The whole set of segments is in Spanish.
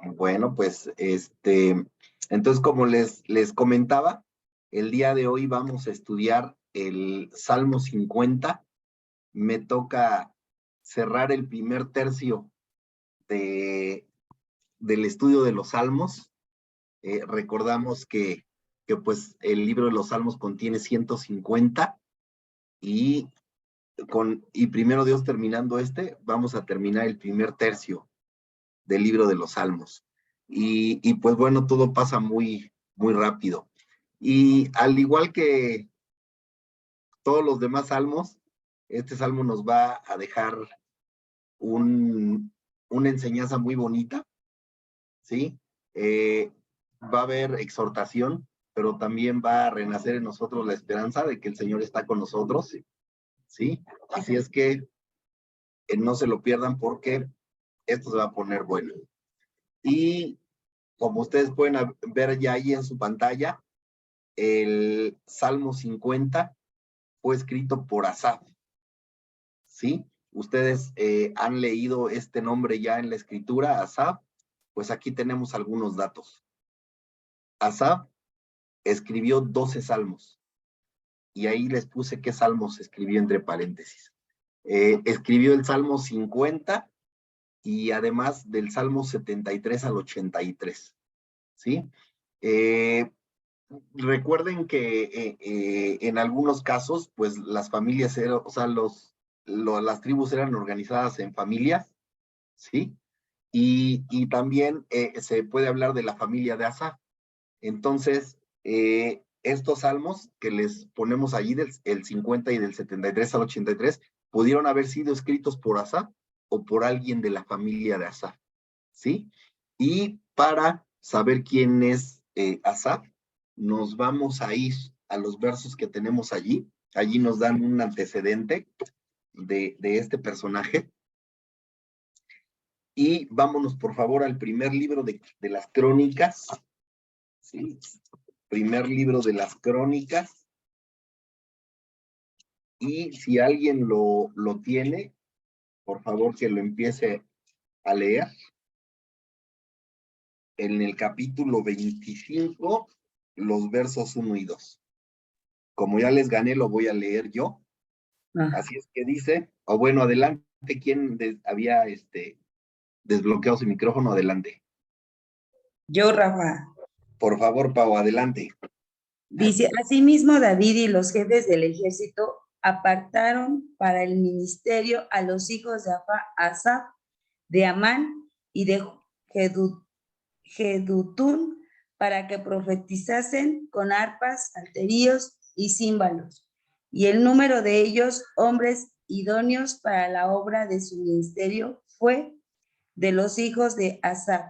Bueno, pues entonces como les comentaba, el día de hoy vamos a estudiar el Salmo 50. Me toca cerrar el primer tercio de, del estudio de los Salmos. Recordamos que pues el libro de los Salmos contiene 150 y y primero Dios terminando vamos a terminar el primer tercio del libro de los Salmos. Y pues bueno, todo pasa muy, muy rápido. Y al igual que todos los demás salmos, este salmo nos va a dejar una enseñanza muy bonita, ¿sí? Va a haber exhortación, pero también va a renacer en nosotros la esperanza de que el Señor está con nosotros, ¿sí? Así es que no se lo pierdan porque esto se va a poner bueno. Y como ustedes pueden ver ya ahí en su pantalla, el Salmo 50 fue escrito por Asaf, ¿sí? Ustedes han leído este nombre ya en la escritura, Asaf, pues aquí tenemos algunos datos. Asaf escribió 12 salmos, y ahí les puse qué salmos escribió entre paréntesis. Escribió el Salmo 50 y además del Salmo 73 al 83, ¿sí? Recuerden que en algunos casos, pues las familias, o sea, las tribus eran organizadas en familias, ¿sí? Y también se puede hablar de la familia de Asaf. Entonces, estos salmos que les ponemos allí, el 50 y del 73 al 83, pudieron haber sido escritos por Asaf o por alguien de la familia de Asaf, ¿sí? Y para saber quién es Asaf, nos vamos a ir a los versos que tenemos allí. Allí nos dan un antecedente de este personaje. Y vámonos, por favor, al primer libro de las crónicas. ¿Sí? Primer libro de las crónicas. Y si alguien lo tiene, por favor que lo empiece a leer. En el capítulo 25, los versos 1 y 2. Como ya les gané, lo voy a leer yo. Así es que dice, o bueno, adelante, ¿quién había desbloqueado su micrófono? Adelante. Yo, Rafa. Por favor, Pau, adelante. Dice, asimismo David y los jefes del ejército apartaron para el ministerio a los hijos de Asaf, de Amán y de Jedutún, para que profetizasen con arpas, salterios y címbalos. Y el número de ellos, hombres idóneos para la obra de su ministerio, fue de los hijos de Asaf,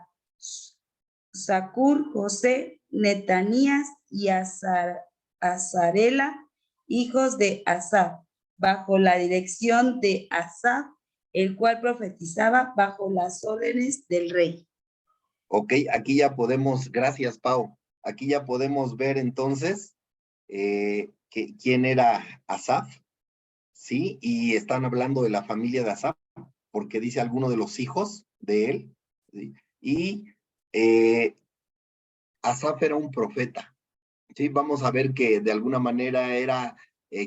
Zacur, José, Netanías y Azarela, hijos de Asaf, bajo la dirección de Asaf, el cual profetizaba bajo las órdenes del rey. Ok, aquí ya podemos, gracias Pau, aquí ya podemos ver entonces quién era Asaf, ¿sí? Y están hablando de la familia de Asaf, porque dice alguno de los hijos de él, ¿sí? Y Asaf era un profeta, ¿sí? Vamos a ver que de alguna manera era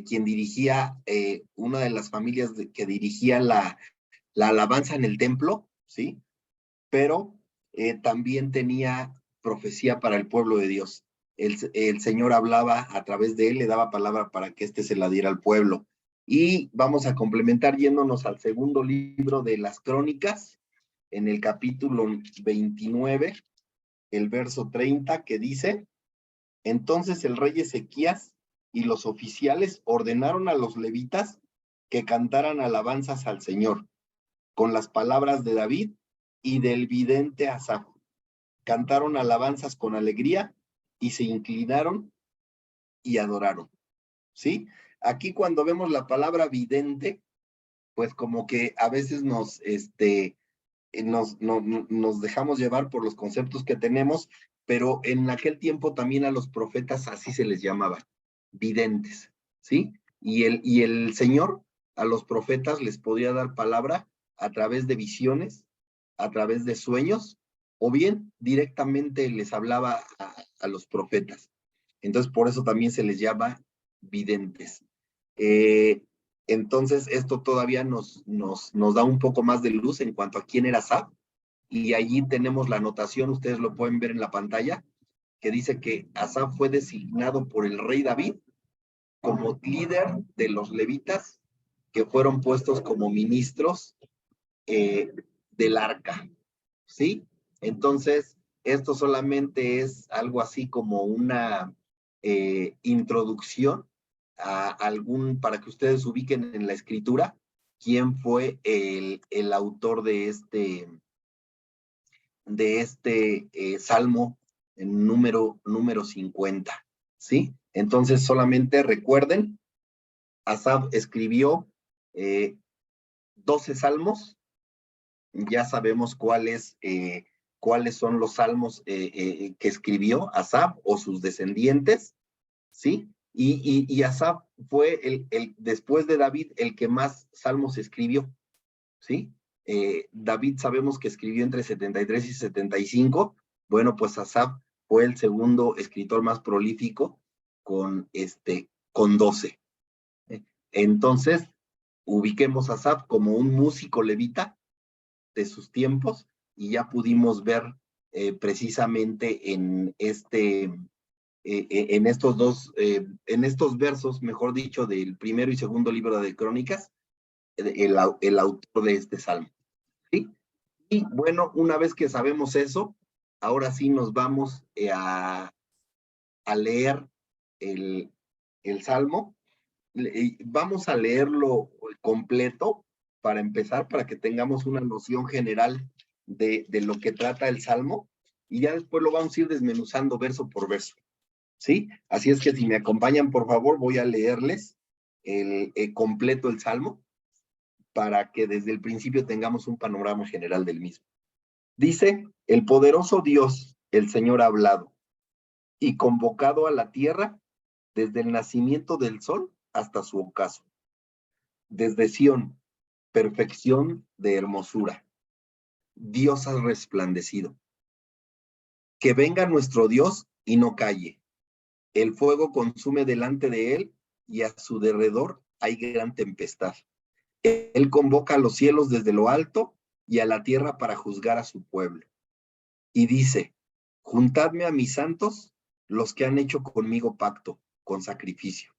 quien dirigía una de las familias que dirigía la alabanza en el templo, ¿sí? Pero también tenía profecía para el pueblo de Dios. El Señor hablaba a través de él, le daba palabra para que se la diera al pueblo. Y vamos a complementar yéndonos al segundo libro de las crónicas, en el capítulo 29, el verso 30, que dice, entonces el rey Ezequías y los oficiales ordenaron a los levitas que cantaran alabanzas al Señor, con las palabras de David y del vidente Asaf. Cantaron alabanzas con alegría y se inclinaron y adoraron, ¿sí? Aquí cuando vemos la palabra vidente, pues como que a veces nos dejamos llevar por los conceptos que tenemos, pero en aquel tiempo también a los profetas así se les llamaba, videntes, ¿sí? Y el Señor a los profetas les podía dar palabra a través de visiones, a través de sueños o bien directamente les hablaba a los profetas. Entonces, por eso también se les llama videntes. Entonces, esto todavía nos da un poco más de luz en cuanto a quién era Asaf, y allí tenemos la anotación, ustedes lo pueden ver en la pantalla, que dice que Asaf fue designado por el rey David como líder de los levitas que fueron puestos como ministros del arca, ¿sí? Entonces, esto solamente es algo así como una introducción a para que ustedes ubiquen en la escritura quién fue el autor de este salmo número 50, ¿sí? Entonces, solamente recuerden, Asaf escribió 12 salmos, ya sabemos cuáles son los salmos que escribió Asaf o sus descendientes, ¿sí? Y Asaf fue después de David, el que más salmos escribió, ¿sí? David sabemos que escribió entre 73 y 75, bueno, pues Asaf fue el segundo escritor más prolífico con 12. Entonces, ubiquemos a Asaf como un músico levita de sus tiempos, y ya pudimos ver precisamente en estos versos, mejor dicho, del primero y segundo libro de Crónicas, el autor de este salmo, ¿sí? Y bueno, una vez que sabemos eso, ahora sí nos vamos a leer el salmo. Vamos a leerlo completo para empezar, para que tengamos una noción general de lo que trata el salmo, y ya después lo vamos a ir desmenuzando verso por verso, ¿sí? Así es que si me acompañan, por favor, voy a leerles completo el salmo para que desde el principio tengamos un panorama general del mismo. Dice: el poderoso Dios, el Señor, ha hablado y convocado a la tierra desde el nacimiento del sol hasta su ocaso. Desde Sión, perfección de hermosura, Dios ha resplandecido. Que venga nuestro Dios y no calle. El fuego consume delante de él, y a su derredor hay gran tempestad. Él convoca a los cielos desde lo alto y a la tierra para juzgar a su pueblo. Y dice: juntadme a mis santos, los que han hecho conmigo pacto, con sacrificio.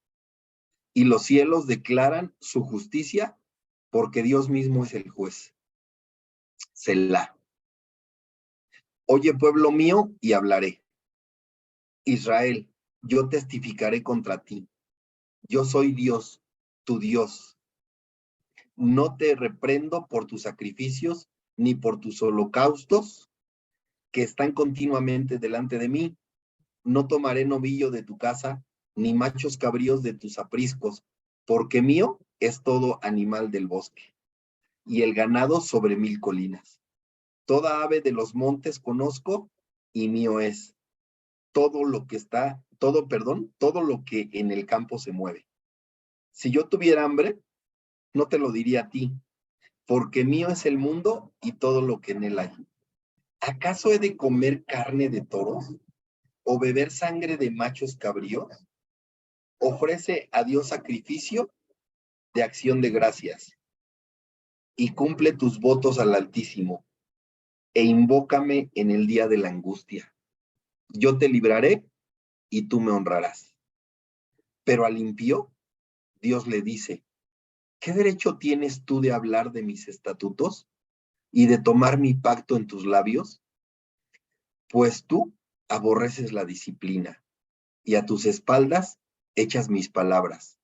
Y los cielos declaran su justicia, porque Dios mismo es el juez. Selah. Oye, pueblo mío, y hablaré. Israel, yo testificaré contra ti. Yo soy Dios, tu Dios. No te reprendo por tus sacrificios, ni por tus holocaustos, que están continuamente delante de mí. No tomaré novillo de tu casa, ni machos cabríos de tus apriscos, porque mío es todo animal del bosque, y el ganado sobre 1000 colinas. Toda ave de los montes conozco, y mío es todo lo que en el campo se mueve. Si yo tuviera hambre, no te lo diría a ti, porque mío es el mundo y todo lo que en él hay. ¿Acaso he de comer carne de toros o beber sangre de machos cabríos? Ofrece a Dios sacrificio de acción de gracias y cumple tus votos al Altísimo, e invócame en el día de la angustia. Yo te libraré y tú me honrarás. Pero al impío, Dios le dice: ¿qué derecho tienes tú de hablar de mis estatutos y de tomar mi pacto en tus labios? Pues tú aborreces la disciplina, y a tus espaldas echas mis palabras.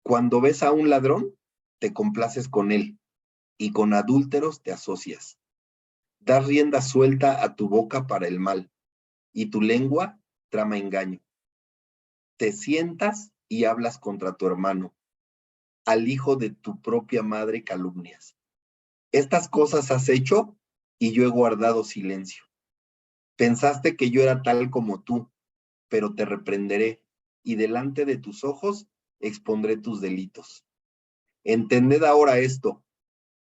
Cuando ves a un ladrón, te complaces con él, y con adúlteros te asocias. Das rienda suelta a tu boca para el mal, y tu lengua trama engaño. Te sientas y hablas contra tu hermano, al hijo de tu propia madre calumnias. Estas cosas has hecho, y yo he guardado silencio. Pensaste que yo era tal como tú, pero te reprenderé, y delante de tus ojos expondré tus delitos. Entended ahora esto,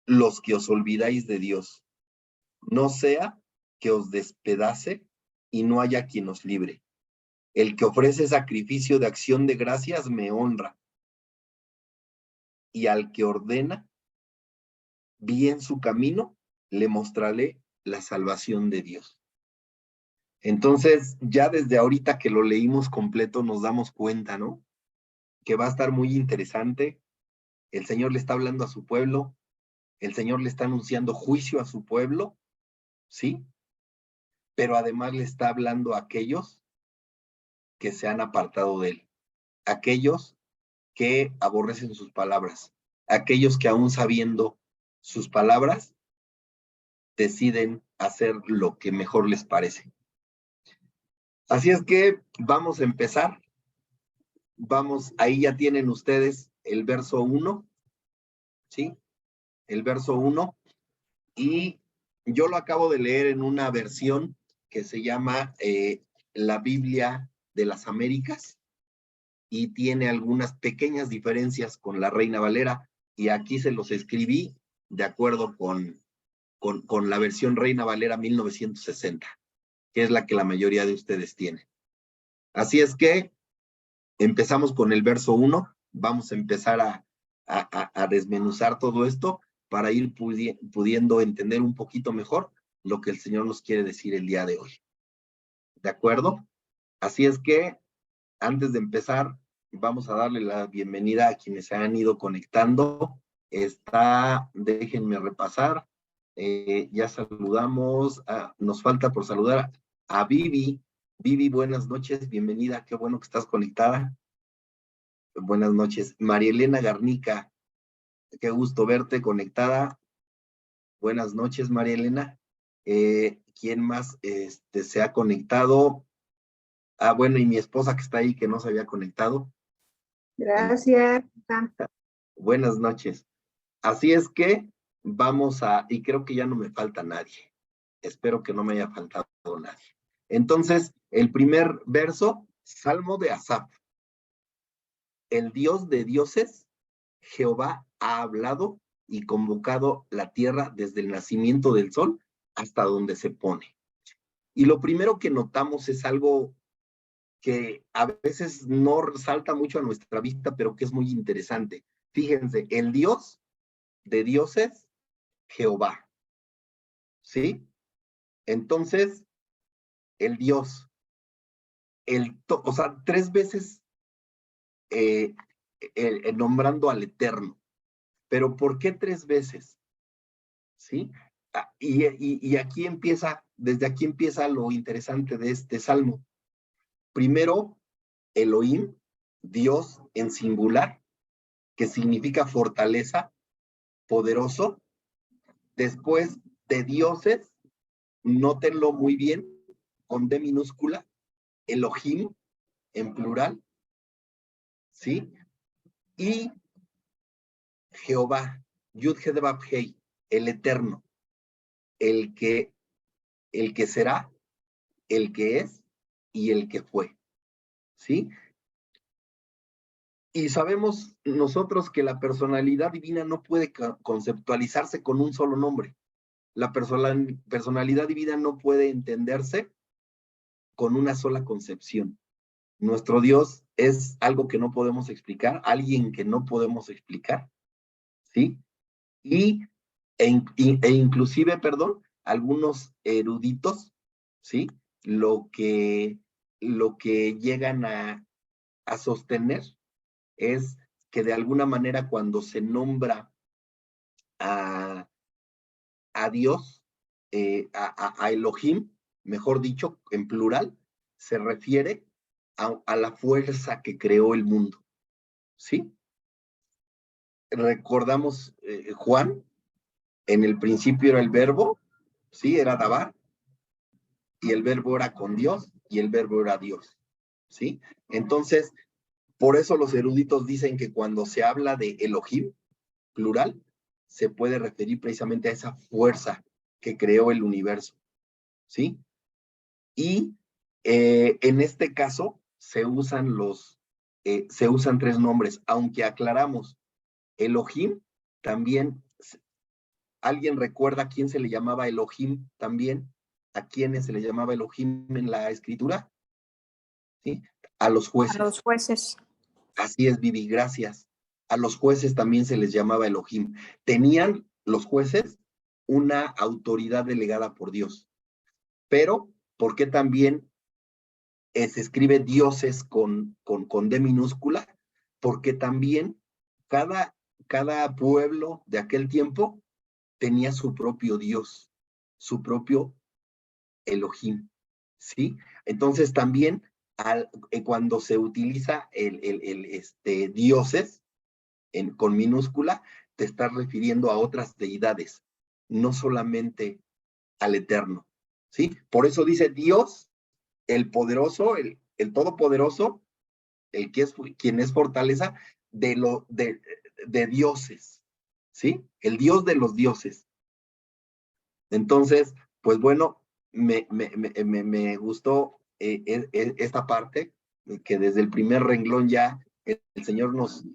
los que os olvidáis de Dios. No sea que os despedace y no haya quien os libre. El que ofrece sacrificio de acción de gracias me honra. Y al que ordena bien su camino, le mostraré la salvación de Dios. Entonces, ya desde ahorita que lo leímos completo, nos damos cuenta, ¿no? Que va a estar muy interesante. El Señor le está hablando a su pueblo, el Señor le está anunciando juicio a su pueblo, ¿sí? Pero además le está hablando a aquellos que se han apartado de él, aquellos que aborrecen sus palabras, aquellos que aún sabiendo sus palabras, deciden hacer lo que mejor les parece. Así es que vamos a empezar. Vamos, ahí ya tienen ustedes el verso 1, ¿sí? El verso 1. Y yo lo acabo de leer en una versión que se llama la Biblia de las Américas y tiene algunas pequeñas diferencias con la Reina Valera, y aquí se los escribí de acuerdo con la versión Reina Valera 1960, que es la que la mayoría de ustedes tienen. Así es que empezamos con el verso 1, vamos a empezar a desmenuzar todo esto para ir pudiendo entender un poquito mejor lo que el Señor nos quiere decir el día de hoy. ¿De acuerdo? Así es que, antes de empezar, vamos a darle la bienvenida a quienes se han ido conectando. Déjenme repasar, ya saludamos, nos falta por saludar a Vivi. Vivi, buenas noches, bienvenida, qué bueno que estás conectada. Buenas noches. María Elena Garnica, qué gusto verte conectada. Buenas noches, María Elena. ¿Quién más se ha conectado? Bueno, y mi esposa que está ahí, que no se había conectado. Gracias. Buenas noches. Así es que y creo que ya no me falta nadie. Espero que no me haya faltado nadie. Entonces, el primer verso, Salmo de Asaf. El Dios de dioses, Jehová, ha hablado y convocado la tierra desde el nacimiento del sol hasta donde se pone. Y lo primero que notamos es algo que a veces no resalta mucho a nuestra vista, pero que es muy interesante. Fíjense, el Dios de dioses, Jehová. ¿Sí? Entonces, el Dios, o sea, 3 veces nombrando al Eterno. Pero ¿por qué 3 veces? ¿Sí? Y desde aquí empieza lo interesante de este salmo. Primero, Elohim, Dios en singular, que significa fortaleza, poderoso. Después, de dioses, nótenlo muy bien, con D minúscula, Elohim en plural, ¿sí? Y Jehová, Yud-Heh-Vav-Hei, el Eterno, el que será, el que es y el que fue, ¿sí? Y sabemos nosotros que la personalidad divina no puede conceptualizarse con un solo nombre. La personalidad divina no puede entenderse con una sola concepción. Nuestro Dios es algo que no podemos explicar, alguien que no podemos explicar, ¿sí? Inclusive, algunos eruditos, ¿sí? Lo que llegan a sostener es que de alguna manera cuando se nombra a Dios, a Elohim, mejor dicho, en plural, se refiere a la fuerza que creó el mundo, ¿sí? Recordamos Juan, en el principio era el verbo, ¿sí? Era Dabar, y el verbo era con Dios, y el verbo era Dios, ¿sí? Entonces, por eso los eruditos dicen que cuando se habla de Elohim, plural, se puede referir precisamente a esa fuerza que creó el universo, ¿sí? Y en este caso se usan 3 nombres, aunque aclaramos, Elohim también, ¿alguien recuerda a quién se le llamaba Elohim también? ¿A quiénes se les llamaba Elohim en la escritura? ¿Sí? A los jueces. A los jueces. Así es, Vivi, gracias. A los jueces también se les llamaba Elohim. Tenían los jueces una autoridad delegada por Dios. Pero, ¿por qué también se escribe dioses con D minúscula? Porque también cada pueblo de aquel tiempo tenía su propio Dios, su propio Elohim, ¿sí? Entonces también cuando se utiliza dioses con minúscula, te estás refiriendo a otras deidades, no solamente al Eterno, ¿sí? Por eso dice Dios, el poderoso, el todopoderoso, quien es fortaleza de dioses, ¿sí? El Dios de los dioses. Entonces, pues bueno, me gustó esta parte, que desde el primer renglón ya el Señor nos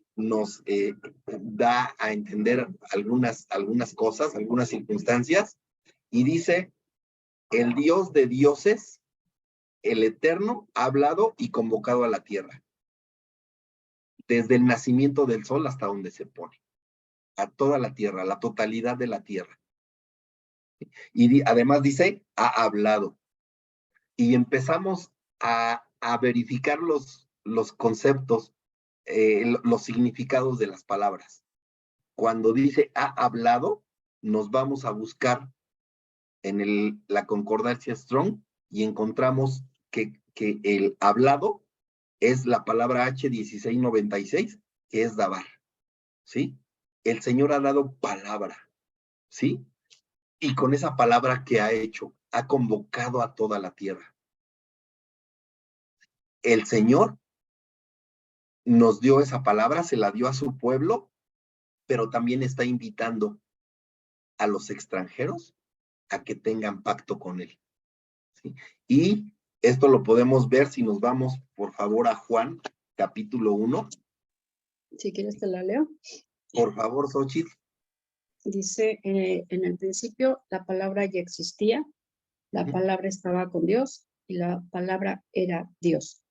da a entender algunas cosas, algunas circunstancias, y dice, el Dios de dioses, el Eterno, ha hablado y convocado a la tierra, desde el nacimiento del sol hasta donde se pone, a toda la tierra, a la totalidad de la tierra. Y además dice, ha hablado. Y empezamos a verificar los conceptos, los significados de las palabras. Cuando dice ha hablado, nos vamos a buscar en la concordancia Strong y encontramos que el hablado es la palabra H1696, que es dabar, ¿sí? El Señor ha dado palabra, ¿sí? Y con esa palabra que ha hecho, ha convocado a toda la tierra. El Señor nos dio esa palabra, se la dio a su pueblo, pero también está invitando a los extranjeros a que tengan pacto con Él, ¿sí? Y esto lo podemos ver si nos vamos, por favor, a Juan, capítulo 1. Si quieres te la leo. Por favor, Xochitl. Dice, en el principio la palabra ya existía, la palabra estaba con Dios y la palabra era Dios.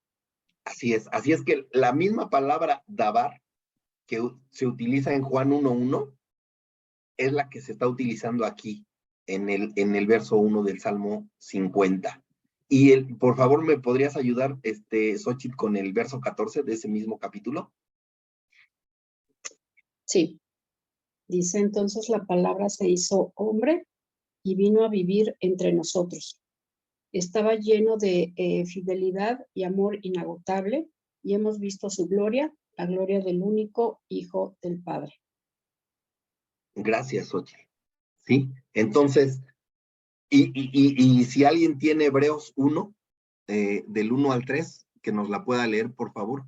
Así es que la misma palabra dabar que se utiliza en Juan 1:1 es la que se está utilizando aquí en el verso 1 del Salmo 50. Y por favor, ¿me podrías ayudar, Xochitl, con el verso 14 de ese mismo capítulo? Sí. Dice, entonces la palabra se hizo hombre y vino a vivir entre nosotros. Estaba lleno de fidelidad y amor inagotable, y hemos visto su gloria, la gloria del único Hijo del Padre. Gracias, Xochitl. ¿Sí? Entonces, y si alguien tiene Hebreos 1, del 1 al 3, que nos la pueda leer, por favor.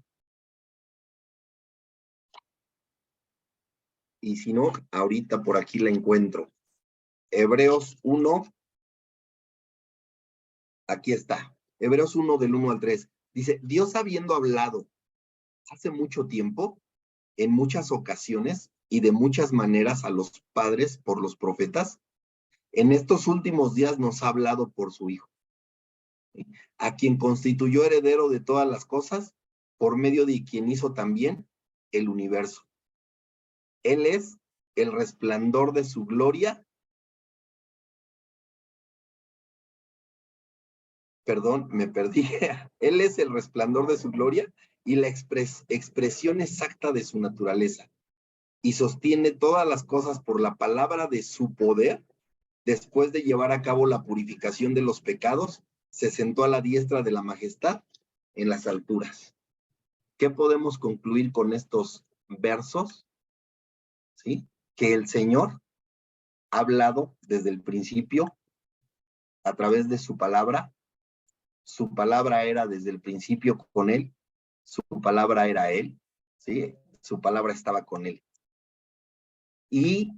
Y si no, ahorita por aquí la encuentro. Hebreos 1, aquí está. Hebreos 1 del 1 al 3. Dice, Dios habiendo hablado hace mucho tiempo, en muchas ocasiones y de muchas maneras a los padres por los profetas, en estos últimos días nos ha hablado por su Hijo, a quien constituyó heredero de todas las cosas, por medio de quien hizo también el universo. Él es el resplandor de su gloria. Perdón, me perdí. Él es el resplandor de su gloria y la expresión exacta de su naturaleza. Y sostiene todas las cosas por la palabra de su poder. Después de llevar a cabo la purificación de los pecados, se sentó a la diestra de la majestad en las alturas. ¿Qué podemos concluir con estos versos? ¿Sí? Que el Señor ha hablado desde el principio a través de su palabra. Su palabra era desde el principio con Él. Su palabra era Él. ¿Sí? Su palabra estaba con Él. Y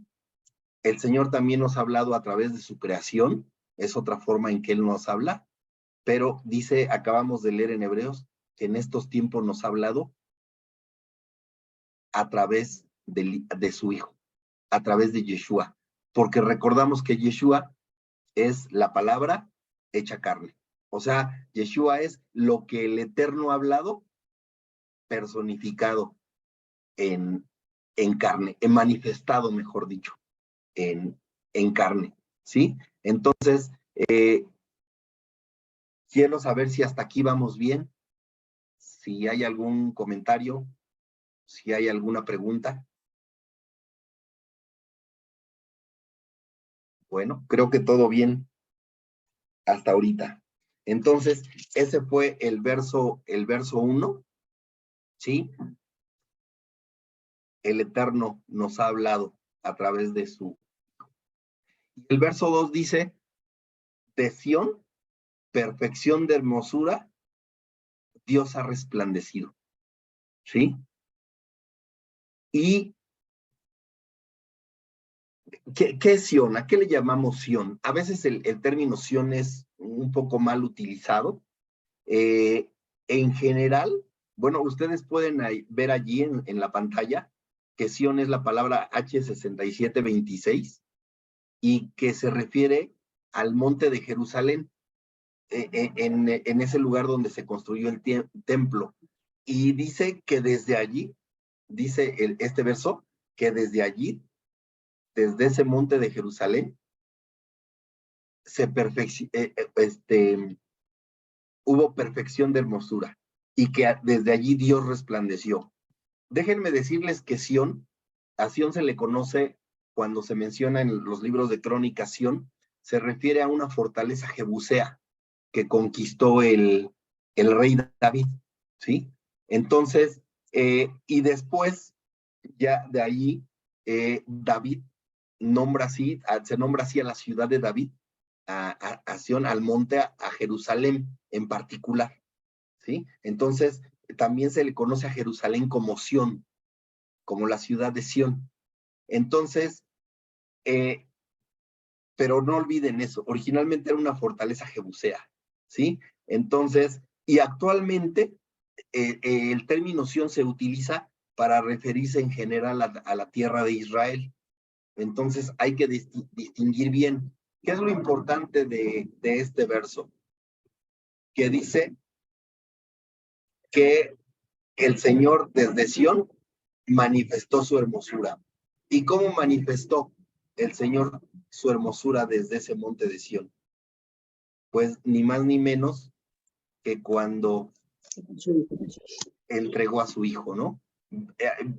el Señor también nos ha hablado a través de su creación. Es otra forma en que Él nos habla. Pero dice, acabamos de leer en Hebreos, que en estos tiempos nos ha hablado a través de su Hijo, a través de Yeshua. Porque recordamos que Yeshua es la palabra hecha carne. O sea, Yeshua es lo que el Eterno ha hablado, personificado en carne, manifestado, mejor dicho, en carne, ¿sí? Entonces, quiero saber si hasta aquí vamos bien, si hay algún comentario, si hay alguna pregunta. Bueno, creo que todo bien hasta ahorita. Entonces, ese fue el verso 1, ¿sí? El Eterno nos ha hablado a través de su... El verso 2 dice, de Sión, perfección de hermosura, Dios ha resplandecido, ¿sí? Y, ¿qué es Sión? ¿A qué le llamamos Sión? A veces el término Sión es un poco mal utilizado. En general, bueno, ustedes pueden ver allí en la pantalla que Sión es la palabra H6726 y que se refiere al monte de Jerusalén, en ese lugar donde se construyó el templo. Y dice que desde allí, dice este verso, que desde allí, desde ese monte de Jerusalén, hubo perfección de hermosura y que desde allí Dios resplandeció. Déjenme decirles que Sión, a Sión se le conoce, cuando se menciona en los libros de Crónicas Sión, se refiere a una fortaleza jebusea que conquistó el rey David, ¿sí? Entonces, y después, ya de ahí, David se nombra así a la ciudad de David, a Sión, al monte, a Jerusalén en particular, ¿sí? Entonces, también se le conoce a Jerusalén como Sión, como la ciudad de Sión. Entonces, pero no olviden eso, originalmente era una fortaleza jebusea, ¿sí? Entonces, y actualmente el término Sión se utiliza para referirse en general a la tierra de Israel. Entonces hay que distinguir bien qué es lo importante de este verso, que dice que el Señor desde Sión manifestó su hermosura. ¿Y cómo manifestó el Señor su hermosura desde ese monte de Sión? Pues ni más ni menos que cuando entregó a su hijo, ¿no?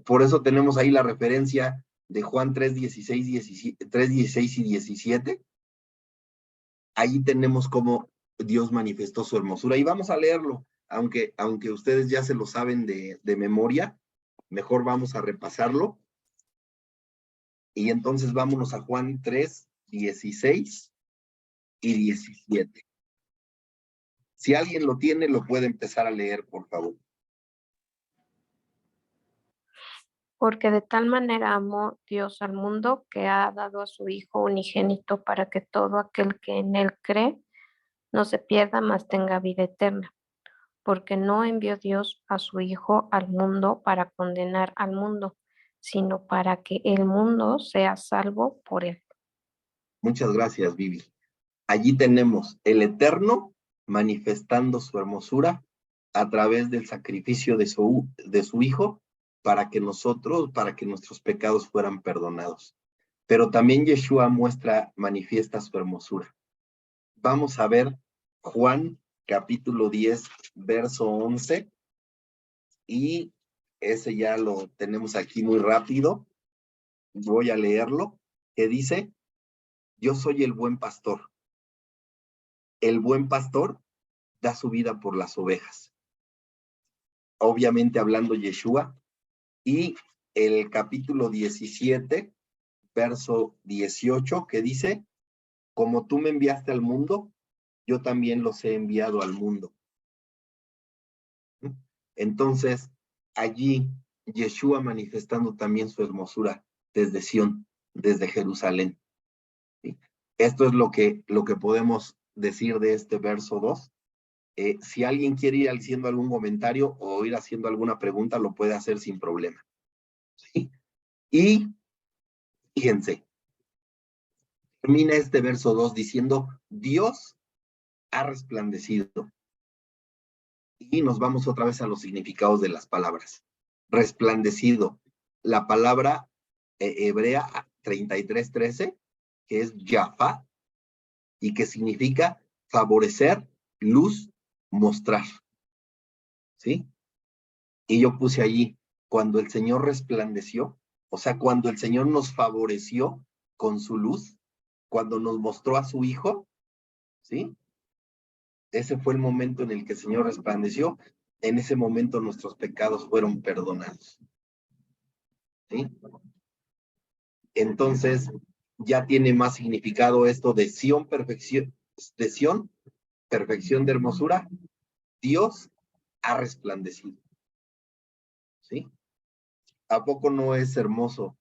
Por eso tenemos ahí la referencia de Juan 3:16 y 17. Ahí tenemos cómo Dios manifestó su hermosura. Y vamos a leerlo, aunque ustedes ya se lo saben de memoria, mejor vamos a repasarlo. Y entonces vámonos a Juan 3:16 y 17. Si alguien lo tiene, lo puede empezar a leer, por favor. Porque de tal manera amó Dios al mundo que ha dado a su Hijo unigénito para que todo aquel que en él cree no se pierda, mas tenga vida eterna. Porque no envió Dios a su Hijo al mundo para condenar al mundo, sino para que el mundo sea salvo por él. Muchas gracias, Vivi. Allí tenemos el Eterno manifestando su hermosura a través del sacrificio de su Hijo para que nuestros pecados fueran perdonados. Pero también Yeshua manifiesta su hermosura. Vamos a ver Juan capítulo 10, verso 11, y ese ya lo tenemos aquí muy rápido. Voy a leerlo, que dice, yo soy el buen pastor. El buen pastor da su vida por las ovejas. Obviamente hablando Yeshua. Y el capítulo 17, verso 18, que dice, como tú me enviaste al mundo, yo también los he enviado al mundo. Entonces, allí Yeshua manifestando también su hermosura desde Sión, desde Jerusalén. ¿Sí? Esto es lo que podemos decir de este verso 2. Si alguien quiere ir haciendo algún comentario o ir haciendo alguna pregunta, lo puede hacer sin problema. ¿Sí? Y fíjense, termina este verso 2 diciendo, Dios ha resplandecido. Y nos vamos otra vez a los significados de las palabras. Resplandecido, la palabra hebrea 33:13, que es Jafá, y que significa favorecer, luz, mostrar. ¿Sí? Y yo puse allí, cuando el Señor resplandeció, o sea, cuando el Señor nos favoreció con su luz, cuando nos mostró a su Hijo, ¿sí? Ese fue el momento en el que el Señor resplandeció. En ese momento nuestros pecados fueron perdonados. ¿Sí? Entonces, ya tiene más significado esto de Sión, perfección, de Sión, perfección de hermosura. Dios ha resplandecido. ¿Sí? ¿A poco no es hermoso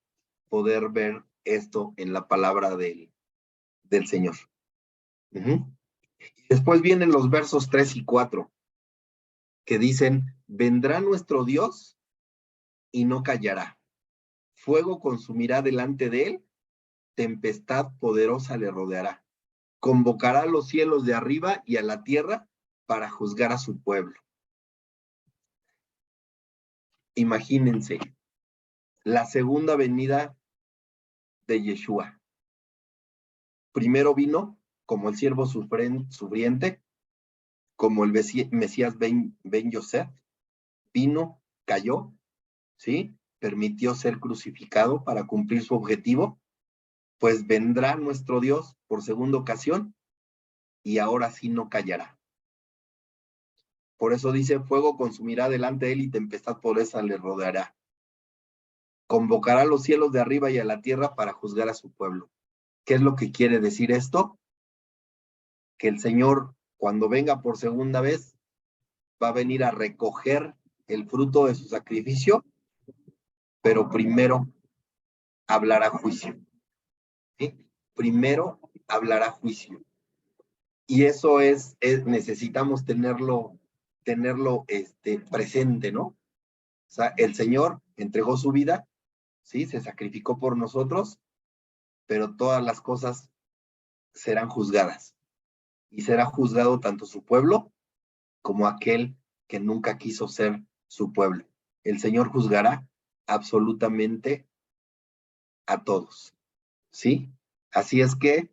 poder ver esto en la palabra del Señor? Después vienen los versos 3 y 4, que dicen, vendrá nuestro Dios y no callará. Fuego consumirá delante de él, tempestad poderosa le rodeará. Convocará a los cielos de arriba y a la tierra para juzgar a su pueblo. Imagínense, la segunda venida de Yeshua. Primero vino como el siervo sufriente, como el Mesías Ben Yosef, vino, cayó, ¿sí? Permitió ser crucificado para cumplir su objetivo, pues vendrá nuestro Dios por segunda ocasión y ahora sí no callará. Por eso dice, fuego consumirá delante de él y tempestad poderosa le rodeará. Convocará a los cielos de arriba y a la tierra para juzgar a su pueblo. ¿Qué es lo que quiere decir esto? Que el Señor, cuando venga por segunda vez, va a venir a recoger el fruto de su sacrificio, pero primero hablará juicio. ¿Sí? Primero hablará juicio. Y eso necesitamos tenerlo presente, ¿no? O sea, el Señor entregó su vida, ¿sí? Se sacrificó por nosotros, pero todas las cosas serán juzgadas. Y será juzgado tanto su pueblo como aquel que nunca quiso ser su pueblo. El Señor juzgará absolutamente a todos, ¿sí? Así es que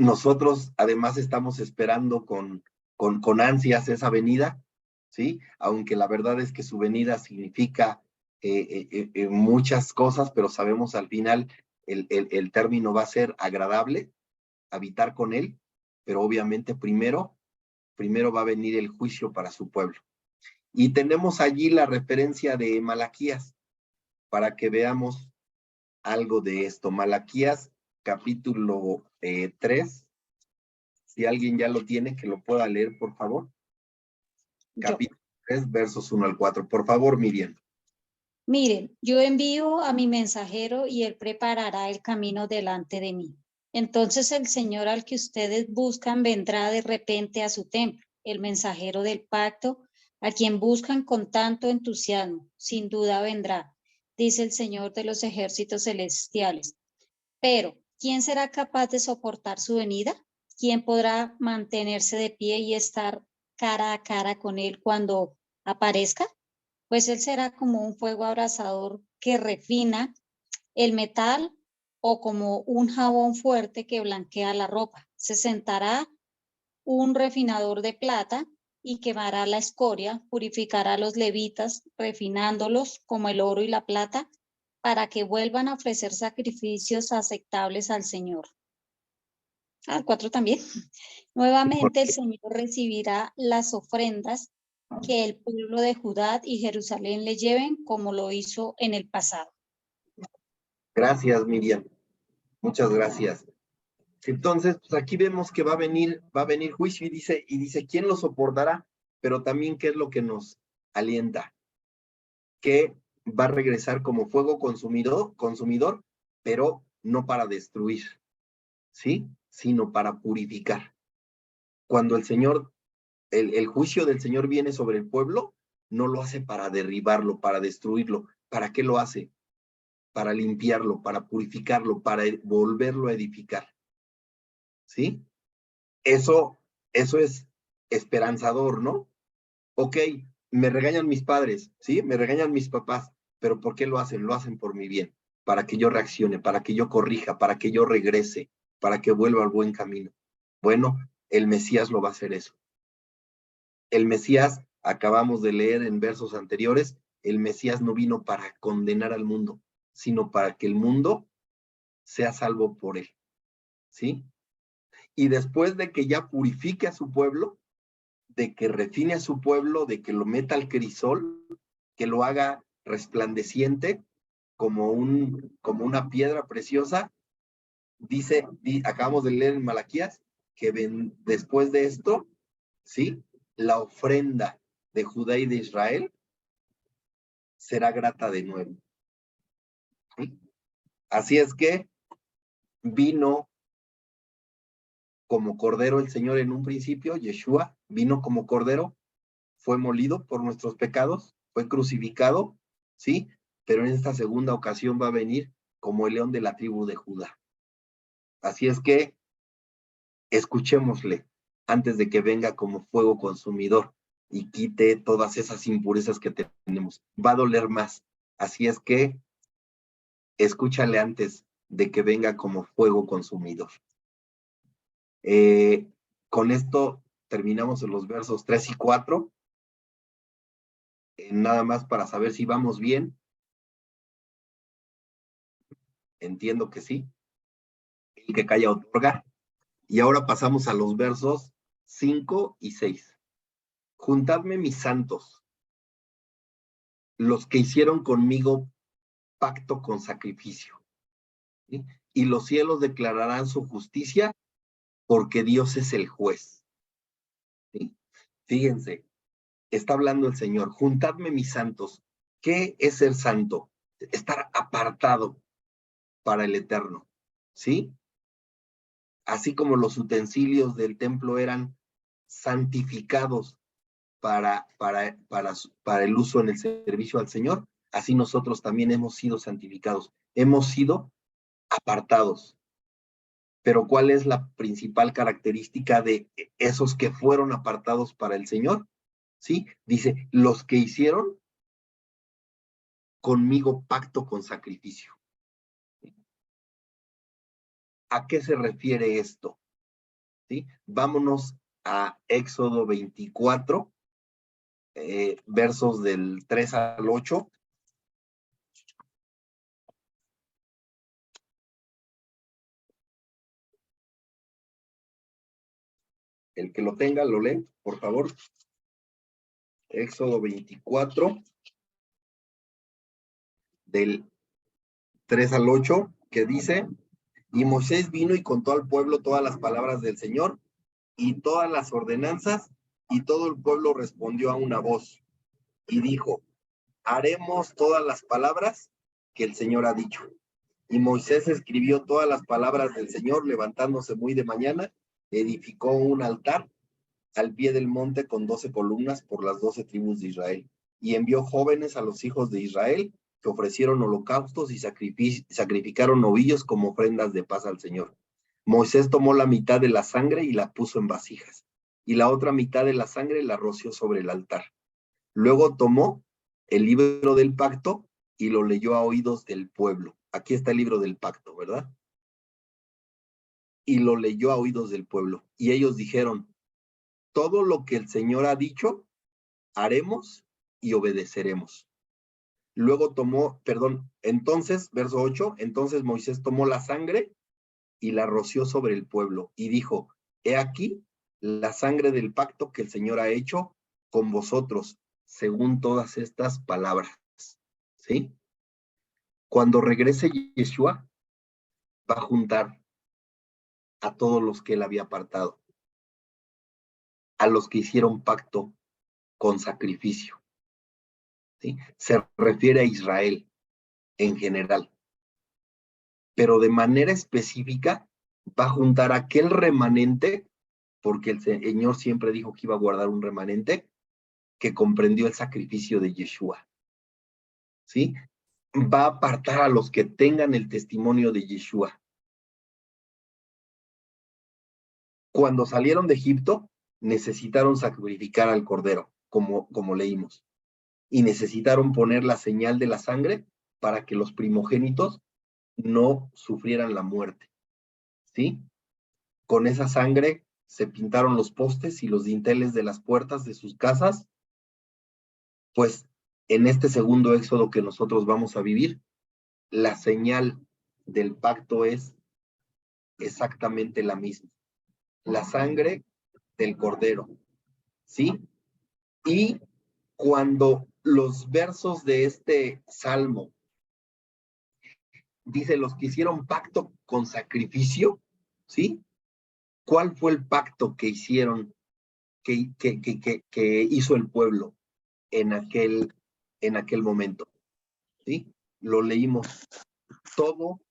nosotros además estamos esperando con ansias esa venida, ¿sí? Aunque la verdad es que su venida significa muchas cosas, pero sabemos al final el término va a ser agradable, habitar con él, pero obviamente primero va a venir el juicio para su pueblo. Y tenemos allí la referencia de Malaquías, para que veamos algo de esto. Malaquías, capítulo 3, si alguien ya lo tiene, que lo pueda leer, por favor. Capítulo 3, versos 1 al 4. Por favor, Miriam. Miren, yo envío a mi mensajero y él preparará el camino delante de mí. Entonces el Señor al que ustedes buscan vendrá de repente a su templo, el mensajero del pacto, a quien buscan con tanto entusiasmo, sin duda vendrá, dice el Señor de los ejércitos celestiales. Pero, ¿quién será capaz de soportar su venida? ¿Quién podrá mantenerse de pie y estar cara a cara con él cuando aparezca? Pues él será como un fuego abrasador que refina el metal o como un jabón fuerte que blanquea la ropa. Se sentará un refinador de plata y quemará la escoria, purificará a los levitas, refinándolos como el oro y la plata, para que vuelvan a ofrecer sacrificios aceptables al Señor. Al 4 también. Nuevamente el Señor recibirá las ofrendas que el pueblo de Judá y Jerusalén le lleven, como lo hizo en el pasado. Gracias, Miriam. Muchas gracias. Entonces, pues aquí vemos que va a venir juicio y dice, ¿quién lo soportará? Pero también, ¿qué es lo que nos alienta? Que va a regresar como fuego consumidor, pero no para destruir, ¿sí? Sino para purificar. Cuando el Señor, el juicio del Señor viene sobre el pueblo, no lo hace para derribarlo, para destruirlo. ¿Para qué lo hace? Para limpiarlo, para purificarlo, para volverlo a edificar. ¿Sí? Eso es esperanzador, ¿no? Ok, me regañan mis padres, ¿sí? Me regañan mis papás, pero ¿por qué lo hacen? Lo hacen por mi bien, para que yo reaccione, para que yo corrija, para que yo regrese, para que vuelva al buen camino. Bueno, el Mesías lo va a hacer eso. El Mesías, acabamos de leer en versos anteriores, el Mesías no vino para condenar al mundo, sino para que el mundo sea salvo por él, ¿sí? Y después de que ya purifique a su pueblo, de que refine a su pueblo, de que lo meta al crisol, que lo haga resplandeciente como una piedra preciosa, acabamos de leer en Malaquías, que después de esto, ¿sí? La ofrenda de Judá y de Israel será grata de nuevo. ¿Sí? Así es que vino como cordero el Señor en un principio, Yeshua vino como cordero, fue molido por nuestros pecados, fue crucificado, ¿sí? Pero en esta segunda ocasión va a venir como el león de la tribu de Judá. Así es que escuchémosle antes de que venga como fuego consumidor y quite todas esas impurezas que tenemos. Va a doler más. Así es que escúchale antes de que venga como fuego consumidor. Con esto terminamos en los versos 3 y 4. Nada más para saber si vamos bien. Entiendo que sí. El que calla otorga. Y ahora pasamos a los versos 5 y 6. Juntadme mis santos, los que hicieron conmigo pacto con sacrificio. ¿Sí? Y los cielos declararán su justicia porque Dios es el juez. ¿Sí? Fíjense, está hablando el Señor, juntadme mis santos. ¿Qué es ser santo? Estar apartado para el eterno, ¿sí? Así como los utensilios del templo eran santificados para el uso en el servicio al Señor, así nosotros también hemos sido santificados, hemos sido apartados. Pero ¿cuál es la principal característica de esos que fueron apartados para el Señor? ¿Sí? Dice, los que hicieron conmigo pacto con sacrificio. ¿A qué se refiere esto? ¿Sí? Vámonos a Éxodo 24, versos del 3 al 8. El que lo tenga, lo lee, por favor. Éxodo 24, del 3 al 8, que dice, y Moisés vino y contó al pueblo todas las palabras del Señor y todas las ordenanzas, y todo el pueblo respondió a una voz y dijo, haremos todas las palabras que el Señor ha dicho. Y Moisés escribió todas las palabras del Señor, levantándose muy de mañana, edificó un altar al pie del monte con 12 columnas por las 12 tribus de Israel, y envió jóvenes a los hijos de Israel que ofrecieron holocaustos y sacrificaron novillos como ofrendas de paz al Señor. Moisés tomó la mitad de la sangre y la puso en vasijas, y la otra mitad de la sangre la roció sobre el altar. Luego tomó el libro del pacto y lo leyó a oídos del pueblo. Aquí está el libro del pacto, ¿verdad? Y lo leyó a oídos del pueblo. Y ellos dijeron, todo lo que el Señor ha dicho, haremos y obedeceremos. Luego entonces, verso 8, entonces Moisés tomó la sangre y la roció sobre el pueblo y dijo, he aquí la sangre del pacto que el Señor ha hecho con vosotros, según todas estas palabras. ¿Sí? Cuando regrese Yeshua, va a juntar a todos los que él había apartado, a los que hicieron pacto con sacrificio. ¿Sí? Se refiere a Israel en general, pero de manera específica va a juntar aquel remanente, porque el Señor siempre dijo que iba a guardar un remanente, que comprendió el sacrificio de Yeshua. ¿Sí? Va a apartar a los que tengan el testimonio de Yeshua. Cuando salieron de Egipto, necesitaron sacrificar al cordero, como leímos, y necesitaron poner la señal de la sangre para que los primogénitos no sufrieran la muerte, ¿sí? Con esa sangre se pintaron los postes y los dinteles de las puertas de sus casas. Pues en este segundo éxodo que nosotros vamos a vivir, la señal del pacto es exactamente la misma. La sangre del cordero, ¿sí? Y cuando los versos de este salmo dice los que hicieron pacto con sacrificio, ¿sí? ¿Cuál fue el pacto que hicieron, que hizo el pueblo en aquel momento? ¿Sí? Lo leímos todo,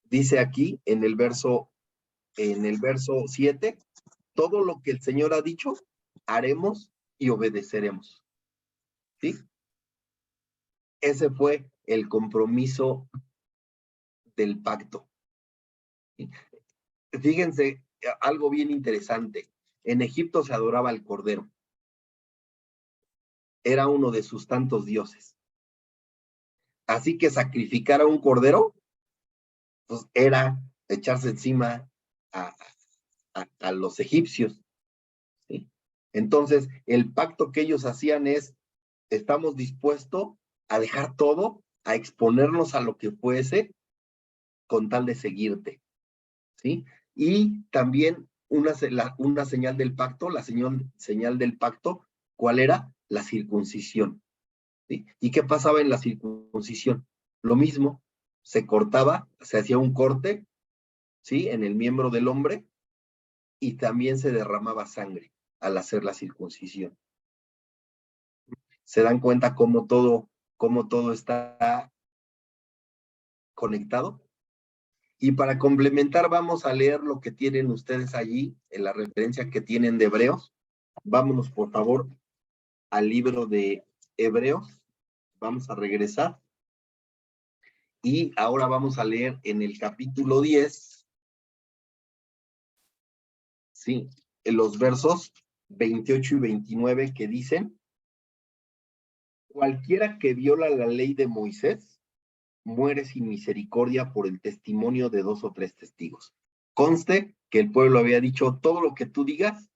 dice aquí en el verso 7, todo lo que el Señor ha dicho, haremos y obedeceremos. ¿Sí? Ese fue el compromiso del pacto. ¿Sí? Fíjense, algo bien interesante. En Egipto se adoraba al cordero. Era uno de sus tantos dioses. Así que sacrificar a un cordero, pues era echarse encima a los egipcios. ¿Sí? Entonces, el pacto que ellos hacían es, estamos dispuestos a dejar todo, a exponernos a lo que fuese, con tal de seguirte. ¿Sí? Y también una señal del pacto, la señal del pacto, ¿cuál era? La circuncisión. ¿Sí? ¿Y qué pasaba en la circuncisión? Lo mismo, se cortaba, se hacía un corte, ¿sí? En el miembro del hombre, y también se derramaba sangre al hacer la circuncisión. ¿Se dan cuenta cómo todo está conectado? Y para complementar, vamos a leer lo que tienen ustedes allí, en la referencia que tienen de Hebreos. Vámonos, por favor, al libro de Hebreos. Vamos a regresar. Y ahora vamos a leer en el capítulo 10, sí, en los versos 28 y 29 que dicen: cualquiera que viola la ley de Moisés muere sin misericordia por el testimonio de 2 o 3 testigos. Conste que el pueblo había dicho, todo lo que tú digas,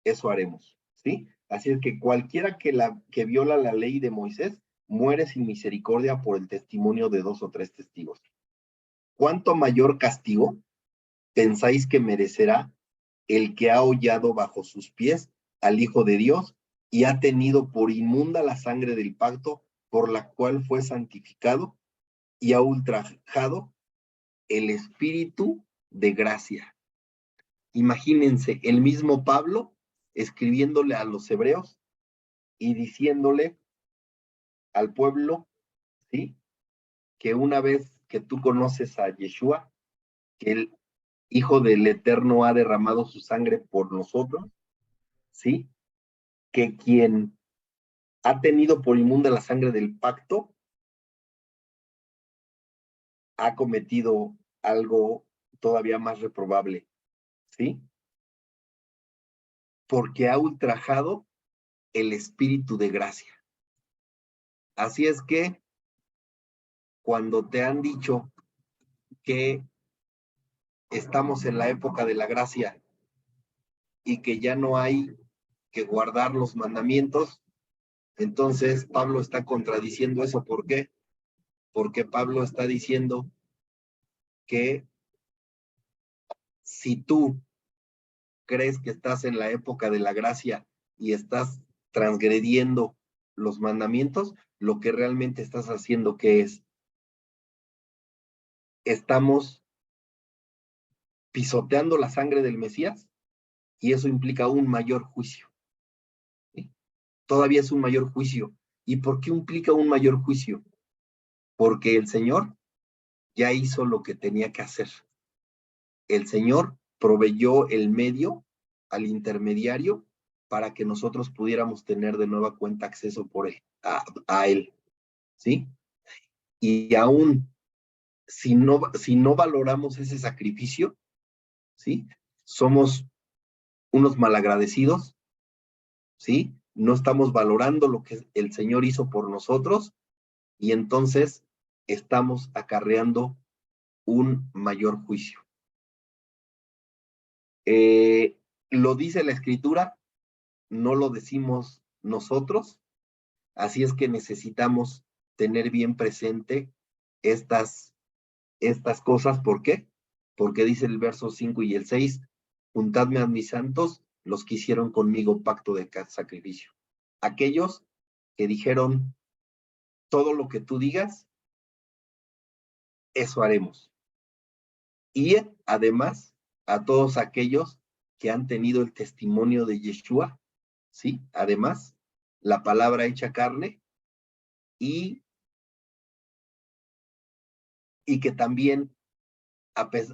eso haremos, ¿sí? Así es que cualquiera que viola la ley de Moisés muere sin misericordia por el testimonio de 2 o 3 testigos. ¿Cuánto mayor castigo pensáis que merecerá el que ha hollado bajo sus pies al Hijo de Dios y ha tenido por inmunda la sangre del pacto por la cual fue santificado y ha ultrajado el Espíritu de gracia? Imagínense, el mismo Pablo escribiéndole a los hebreos y diciéndole al pueblo, ¿sí? Que una vez que tú conoces a Yeshua, que el Hijo del Eterno ha derramado su sangre por nosotros, ¿sí? Que quien ha tenido por inmunda la sangre del pacto ha cometido algo todavía más reprobable, ¿sí? Porque ha ultrajado el Espíritu de gracia. Así es que cuando te han dicho que estamos en la época de la gracia y que ya no hay que guardar los mandamientos, entonces Pablo está contradiciendo eso. ¿Por qué? Porque Pablo está diciendo que si tú crees que estás en la época de la gracia y estás transgrediendo los mandamientos, lo que realmente estás haciendo, ¿qué es? Estamos pisoteando la sangre del Mesías y eso implica un mayor juicio. ¿Sí? Todavía es un mayor juicio. ¿Y por qué implica un mayor juicio? Porque el Señor ya hizo lo que tenía que hacer. El Señor proveyó el medio al intermediario para que nosotros pudiéramos tener de nueva cuenta acceso a Él, ¿sí? Y aún si no valoramos ese sacrificio, ¿sí? Somos unos malagradecidos, ¿sí? No estamos valorando lo que el Señor hizo por nosotros y entonces estamos acarreando un mayor juicio. Lo dice la Escritura, no lo decimos nosotros, así es que necesitamos tener bien presente estas cosas. ¿Por qué? Porque dice el verso 5 y el 6, juntadme a mis santos, los que hicieron conmigo pacto de sacrificio. Aquellos que dijeron, todo lo que tú digas, eso haremos. Y además, a todos aquellos que han tenido el testimonio de Yeshua, ¿sí? Además, la palabra hecha carne y que también,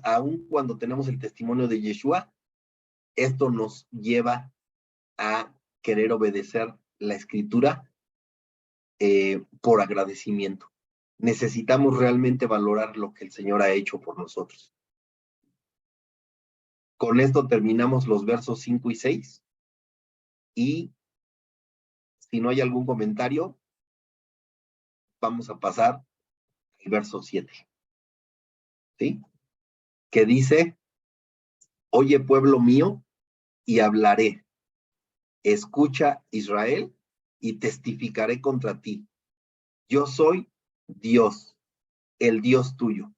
aun cuando tenemos el testimonio de Yeshua, esto nos lleva a querer obedecer la Escritura por agradecimiento. Necesitamos realmente valorar lo que el Señor ha hecho por nosotros. Con esto terminamos los versos 5 y 6. Y si no hay algún comentario, vamos a pasar al verso 7. ¿Sí? Que dice, oye pueblo mío, y hablaré. Escucha Israel, y testificaré contra ti. Yo soy Dios, el Dios tuyo.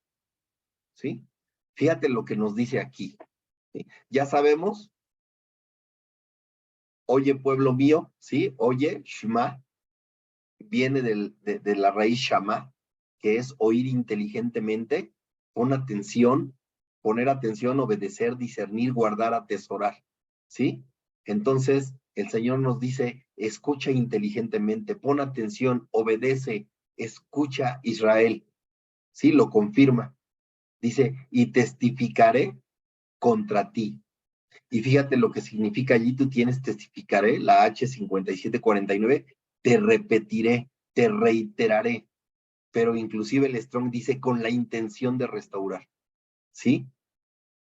¿Sí? Fíjate lo que nos dice aquí. ¿Sí? Ya sabemos, oye pueblo mío, ¿sí? Oye, Shema, viene de la raíz Shama, que es oír inteligentemente, poner atención, obedecer, discernir, guardar, atesorar, ¿sí? Entonces, el Señor nos dice, escucha inteligentemente, pon atención, obedece, escucha Israel, ¿sí? Lo confirma. Dice, y testificaré contra ti. Y fíjate lo que significa allí, tú tienes testificaré, la H5749, te repetiré, te reiteraré, pero inclusive el Strong dice con la intención de restaurar, ¿sí?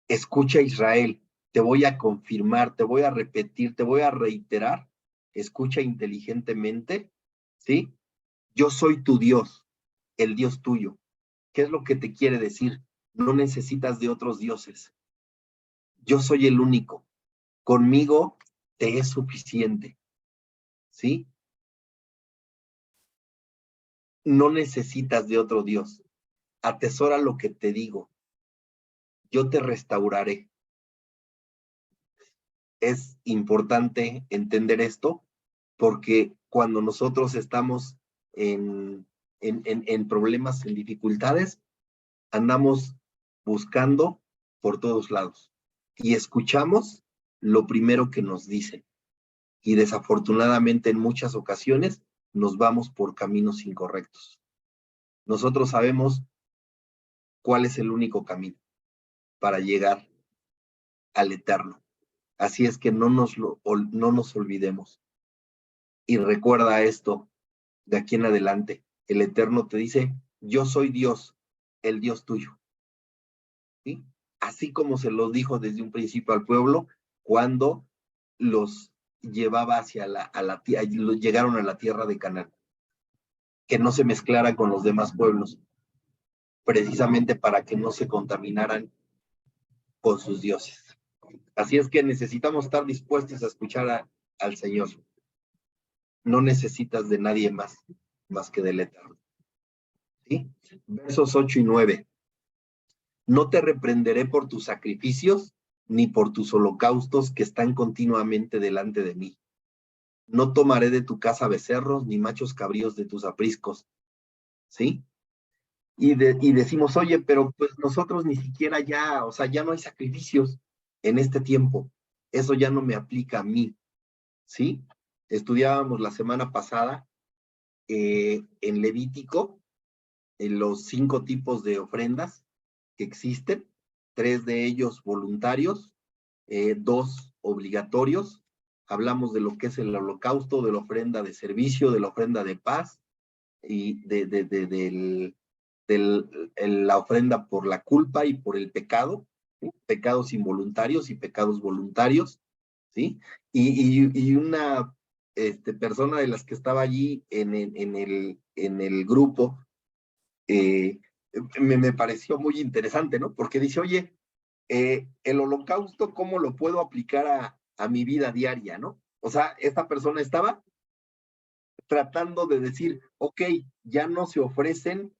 Escucha Israel, te voy a confirmar, te voy a repetir, te voy a reiterar, escucha inteligentemente, ¿sí? Yo soy tu Dios, el Dios tuyo. ¿Qué es lo que te quiere decir? No necesitas de otros dioses. Yo soy el único. Conmigo te es suficiente, ¿sí? No necesitas de otro Dios. Atesora lo que te digo. Yo te restauraré. Es importante entender esto porque cuando nosotros estamos en problemas, en dificultades, andamos buscando por todos lados y escuchamos lo primero que nos dicen. Y desafortunadamente en muchas ocasiones nos vamos por caminos incorrectos. Nosotros sabemos cuál es el único camino para llegar al eterno. Así es que no nos olvidemos. Y recuerda esto de aquí en adelante. El eterno te dice, yo soy Dios, el Dios tuyo. ¿Sí? Así como se lo dijo desde un principio al pueblo, cuando los llevaba hacia llegaron a la tierra de Canaán. Que no se mezclara con los demás pueblos, precisamente para que no se contaminaran con sus dioses. Así es que necesitamos estar dispuestos a escuchar al Señor. No necesitas de nadie más que del Eterno. ¿Sí? Versos 8 y 9. No te reprenderé por tus sacrificios, ni por tus holocaustos que están continuamente delante de mí. No tomaré de tu casa becerros, ni machos cabríos de tus apriscos. ¿Sí? Y decimos, oye, pero pues nosotros ni siquiera ya, o sea, ya no hay sacrificios en este tiempo. Eso ya no me aplica a mí, ¿sí? Estudiábamos la semana pasada en Levítico, en los 5 tipos de ofrendas que existen, 3 de ellos voluntarios, 2 obligatorios. Hablamos de lo que es el holocausto, de la ofrenda de servicio, de la ofrenda de paz y la ofrenda por la culpa y por el pecado, ¿sí? Pecados involuntarios y pecados voluntarios. ¿sí? Y una persona de las que estaba allí en el grupo, me pareció muy interesante, ¿no? Porque dice, oye, el holocausto, ¿cómo lo puedo aplicar a mi vida diaria, ¿no? O sea, esta persona estaba tratando de decir, ok, ya no se ofrece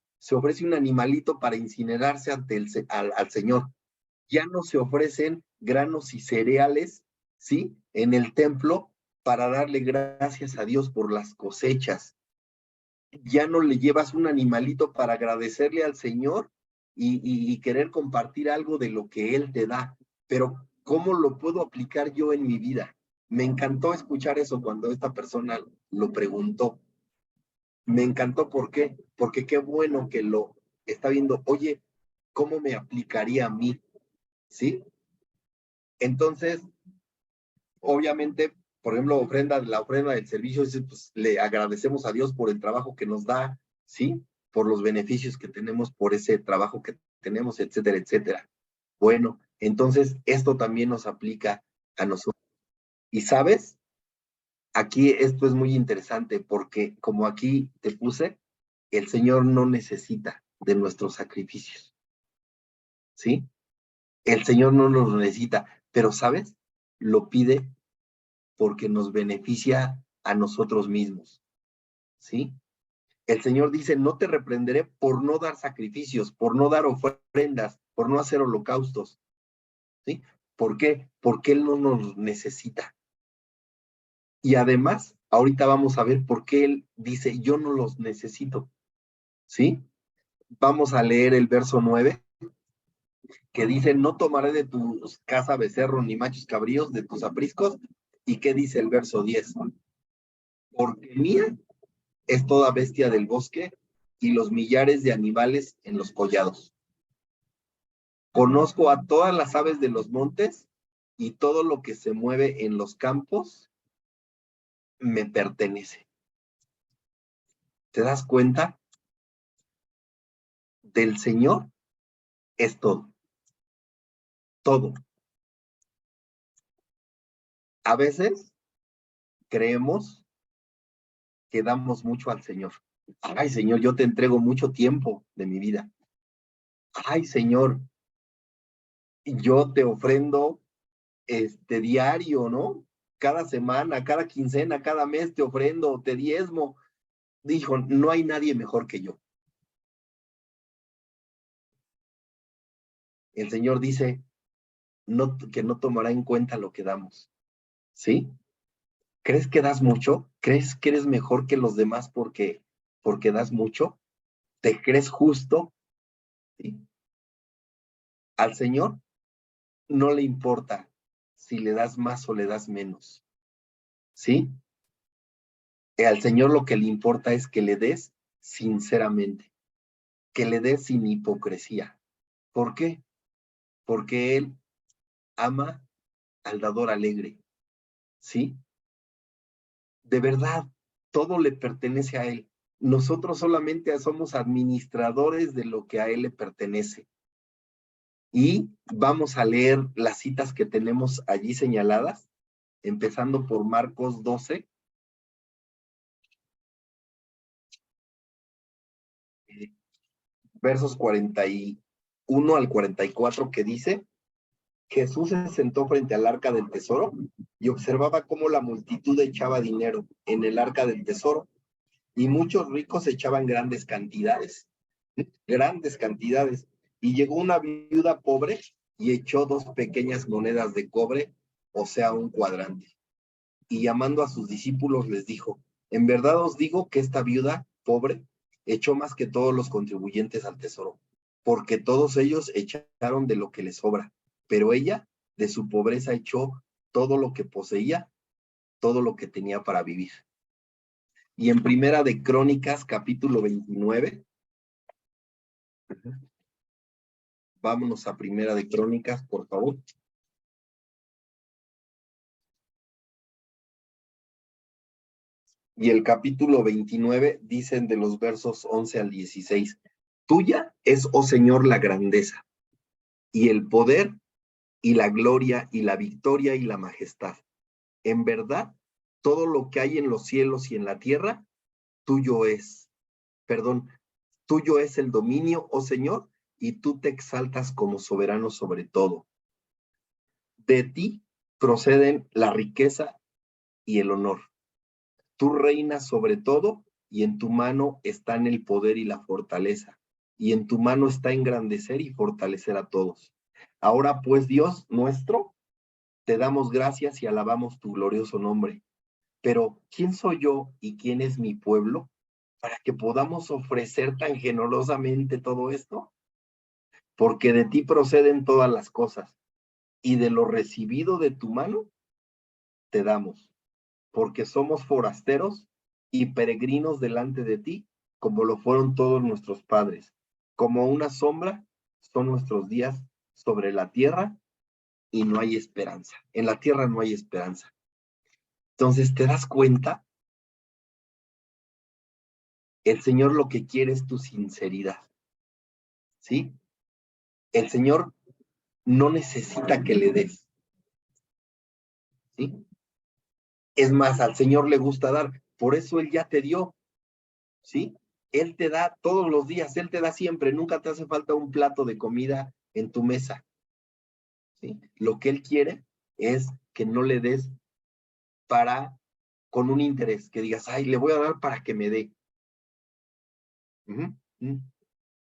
un animalito para incinerarse ante al Señor, ya no se ofrecen granos y cereales, ¿sí? En el templo para darle gracias a Dios por las cosechas. Ya no le llevas un animalito para agradecerle al Señor y querer compartir algo de lo que Él te da. Pero, ¿cómo lo puedo aplicar yo en mi vida? Me encantó escuchar eso cuando esta persona lo preguntó. Me encantó, ¿por qué? Porque qué bueno que lo está viendo. Oye, ¿cómo me aplicaría a mí? ¿Sí? Entonces, obviamente, por ejemplo, la ofrenda del servicio, pues le agradecemos a Dios por el trabajo que nos da, ¿sí? Por los beneficios que tenemos por ese trabajo que tenemos, etcétera, etcétera. Bueno, entonces esto también nos aplica a nosotros. Y sabes, aquí esto es muy interesante porque como aquí te puse, el Señor no necesita de nuestros sacrificios, ¿sí? El Señor no los necesita, pero ¿sabes? Lo pide porque nos beneficia a nosotros mismos, ¿sí? El Señor dice, no te reprenderé por no dar sacrificios, por no dar ofrendas, por no hacer holocaustos, ¿sí? ¿Por qué? Porque Él no nos necesita. Y además, ahorita vamos a ver por qué Él dice, yo no los necesito, ¿sí? Vamos a leer el verso 9, que dice, no tomaré de tu casa becerro ni machos cabríos de tus apriscos. ¿Y qué dice el verso 10? Porque mía es toda bestia del bosque y los millares de animales en los collados. Conozco a todas las aves de los montes y todo lo que se mueve en los campos me pertenece. ¿Te das cuenta? Del Señor es todo. Todo. A veces creemos que damos mucho al Señor. Ay, Señor, yo te entrego mucho tiempo de mi vida. Ay, Señor, yo te ofrendo diario, ¿no? Cada semana, cada quincena, cada mes te ofrendo, te diezmo. Dijo, no hay nadie mejor que yo. El Señor dice que no tomará en cuenta lo que damos, ¿sí? ¿Crees que das mucho? ¿Crees que eres mejor que los demás porque das mucho? ¿Te crees justo? ¿Sí? Al Señor no le importa si le das más o le das menos, ¿sí? Al Señor lo que le importa es que le des sinceramente, que le des sin hipocresía. ¿Por qué? Porque Él ama al dador alegre, ¿sí? De verdad, todo le pertenece a Él. Nosotros solamente somos administradores de lo que a Él le pertenece. Y vamos a leer las citas que tenemos allí señaladas, empezando por Marcos 12. Versos 41 al 44, que dice, Jesús se sentó frente al arca del tesoro y observaba cómo la multitud echaba dinero en el arca del tesoro y muchos ricos echaban grandes cantidades, y llegó una viuda pobre y echó 2 pequeñas monedas de cobre, o sea, un cuadrante. Y llamando a sus discípulos les dijo, en verdad os digo que esta viuda pobre echó más que todos los contribuyentes al tesoro, porque todos ellos echaron de lo que les sobra, pero ella de su pobreza echó todo lo que poseía, todo lo que tenía para vivir. Y en Primera de Crónicas, capítulo 29, vámonos a Primera de Crónicas, por favor. Y el capítulo 29 dicen de los versos 11 al 16, tuya es, oh Señor, la grandeza, y el poder, y la gloria, y la victoria, y la majestad, En verdad, todo lo que hay en los cielos y en la tierra, tuyo es. Perdón, tuyo es el dominio, oh Señor, y tú te exaltas como soberano sobre todo. De ti proceden la riqueza y el honor. Tú reinas sobre todo, y en tu mano están el poder y la fortaleza, y en tu mano está engrandecer y fortalecer a todos. Ahora pues, Dios nuestro, te damos gracias y alabamos tu glorioso nombre. Pero, ¿quién soy yo y quién es mi pueblo para que podamos ofrecer tan generosamente todo esto? Porque de ti proceden todas las cosas, y de lo recibido de tu mano te damos, porque somos forasteros y peregrinos delante de ti, como lo fueron todos nuestros padres. Como una sombra son nuestros días sobre la tierra, y no hay esperanza. En la tierra no hay esperanza. Entonces, ¿te das cuenta? El Señor lo que quiere es tu sinceridad, ¿sí? El Señor no necesita que le des, ¿sí? Es más, al Señor le gusta dar, por eso Él ya te dio, ¿sí? Él te da todos los días, Él te da siempre, nunca te hace falta un plato de comida en tu mesa, ¿sí? Lo que Él quiere es que no le des con un interés, que digas, ay, le voy a dar para que me dé.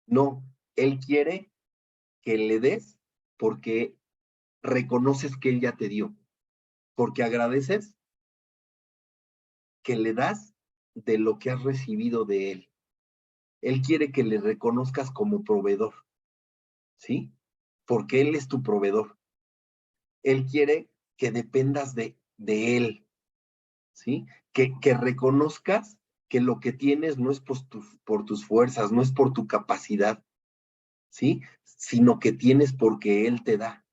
No, Él quiere que le des porque reconoces que Él ya te dio, porque agradeces que le das de lo que has recibido de Él. Él quiere que le reconozcas como proveedor, ¿sí? Porque Él es tu proveedor. Él quiere que dependas de Él, ¿sí? Que reconozcas que lo que tienes no es por tus fuerzas, no es por tu capacidad, ¿sí? Sino que tienes porque Él te da.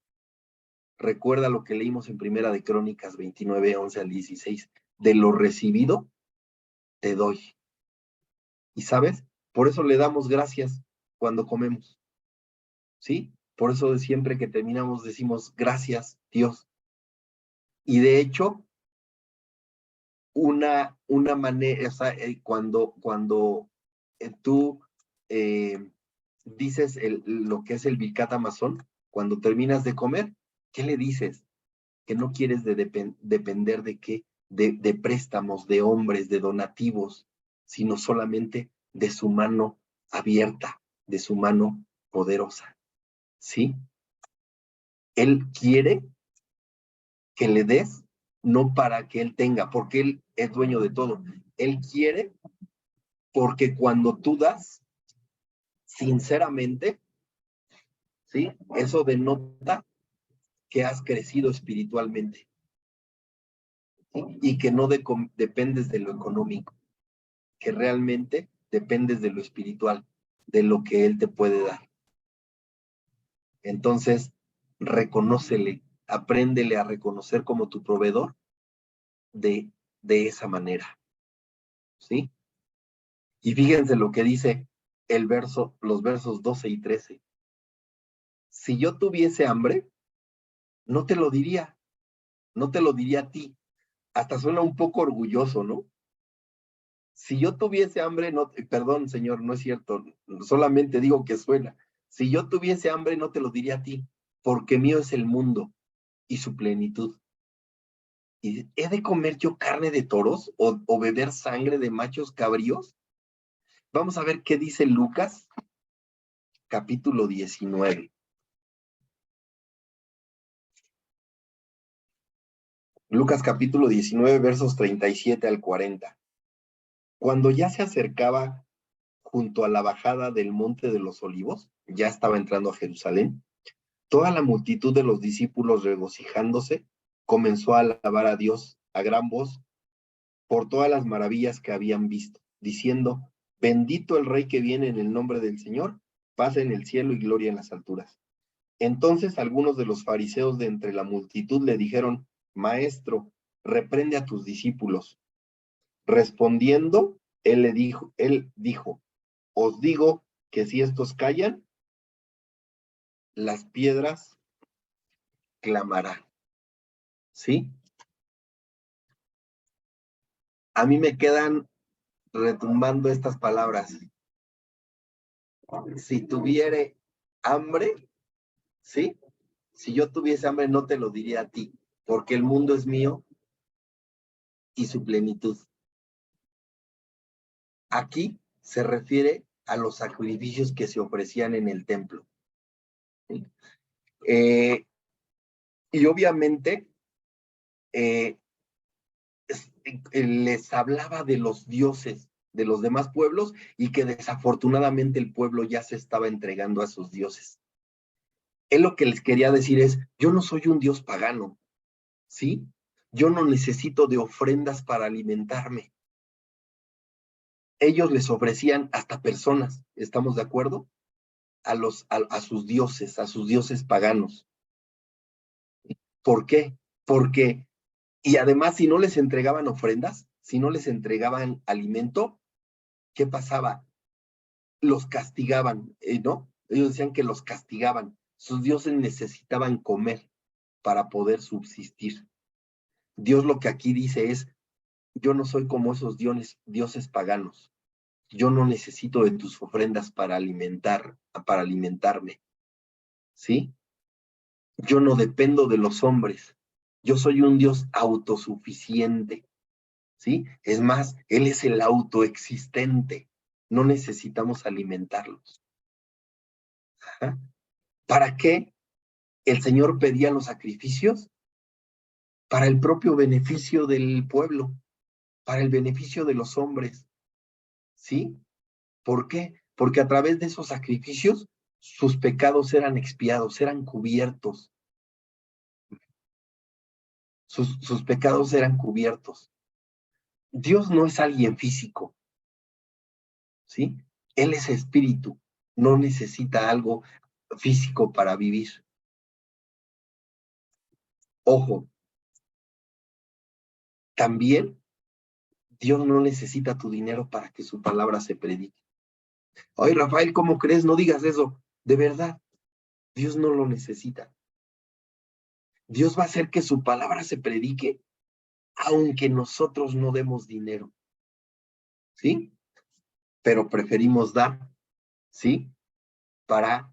Recuerda lo que leímos en Primera de Crónicas 29, 11 al 16. De lo recibido, te doy. ¿Y sabes? Por eso le damos gracias cuando comemos, ¿sí? Por eso de siempre que terminamos decimos gracias, Dios. Y de hecho, una manera, o sea, cuando tú dices lo que es el Birkat Hamazon, cuando terminas de comer, ¿qué le dices? Que no quieres depender de qué, de préstamos, de hombres, de donativos, sino solamente de su mano abierta, de su mano poderosa, ¿sí? Él quiere que le des, no para que Él tenga, porque Él es dueño de todo. Él quiere porque cuando tú das, sinceramente, ¿sí? Eso denota que has crecido espiritualmente, ¿sí? Y que no dependes de lo económico, que realmente dependes de lo espiritual, de lo que Él te puede dar. Entonces, reconócele, apréndele a reconocer como tu proveedor de esa manera, ¿sí? Y fíjense lo que dice los versos 12 y 13. Si yo tuviese hambre, no te lo diría a ti. Hasta suena un poco orgulloso, ¿no? Si yo tuviese hambre, no, perdón, Señor, no es cierto, solamente digo que suena. Si yo tuviese hambre, no te lo diría a ti, porque mío es el mundo y su plenitud. ¿Y he de comer yo carne de toros o beber sangre de machos cabríos? Vamos a ver qué dice Lucas, capítulo 19. Lucas capítulo 19, versos 37 al 40. Cuando ya se acercaba junto a la bajada del Monte de los Olivos, ya estaba entrando a Jerusalén, toda la multitud de los discípulos regocijándose, comenzó a alabar a Dios a gran voz por todas las maravillas que habían visto, diciendo, bendito el Rey que viene en el nombre del Señor, paz en el cielo y gloria en las alturas. Entonces algunos de los fariseos de entre la multitud le dijeron, Maestro, reprende a tus discípulos. Respondiendo, él dijo, os digo que si estos callan, las piedras clamarán. ¿Sí? a mí me quedan retumbando estas palabras. Si tuviere hambre, ¿sí? Si yo tuviese hambre, no te lo diría a ti, porque el mundo es mío y su plenitud. Aquí se refiere a los sacrificios que se ofrecían en el templo. ¿Sí? Y obviamente les hablaba de los dioses de los demás pueblos y que desafortunadamente el pueblo ya se estaba entregando a sus dioses. Él lo que les quería decir es, yo no soy un dios pagano, ¿sí? Yo no necesito de ofrendas para alimentarme. Ellos les ofrecían hasta personas, ¿estamos de acuerdo? A sus dioses paganos. ¿Por qué? Porque, y además si no les entregaban ofrendas, si no les entregaban alimento, ¿qué pasaba? Los castigaban, ¿no? Ellos decían que los castigaban. Sus dioses necesitaban comer para poder subsistir. Dios lo que aquí dice es, yo no soy como esos dioses paganos. Yo no necesito de tus ofrendas para alimentarme. ¿Sí? Yo no dependo de los hombres. Yo soy un Dios autosuficiente. ¿Sí? Es más, Él es el autoexistente. No necesitamos alimentarlos. Ajá. ¿Para qué el Señor pedía los sacrificios? Para el propio beneficio del pueblo, para el beneficio de los hombres. ¿Sí? ¿Por qué? Porque a través de esos sacrificios sus pecados eran expiados, eran cubiertos. Sus pecados eran cubiertos. Dios no es alguien físico, ¿sí? Él es espíritu, no necesita algo físico para vivir. Ojo, también Dios no necesita tu dinero para que su palabra se predique. Oye, Rafael, ¿cómo crees? No digas eso. De verdad, Dios no lo necesita. Dios va a hacer que su palabra se predique, aunque nosotros no demos dinero. ¿Sí? Pero preferimos dar, ¿sí? ¿Para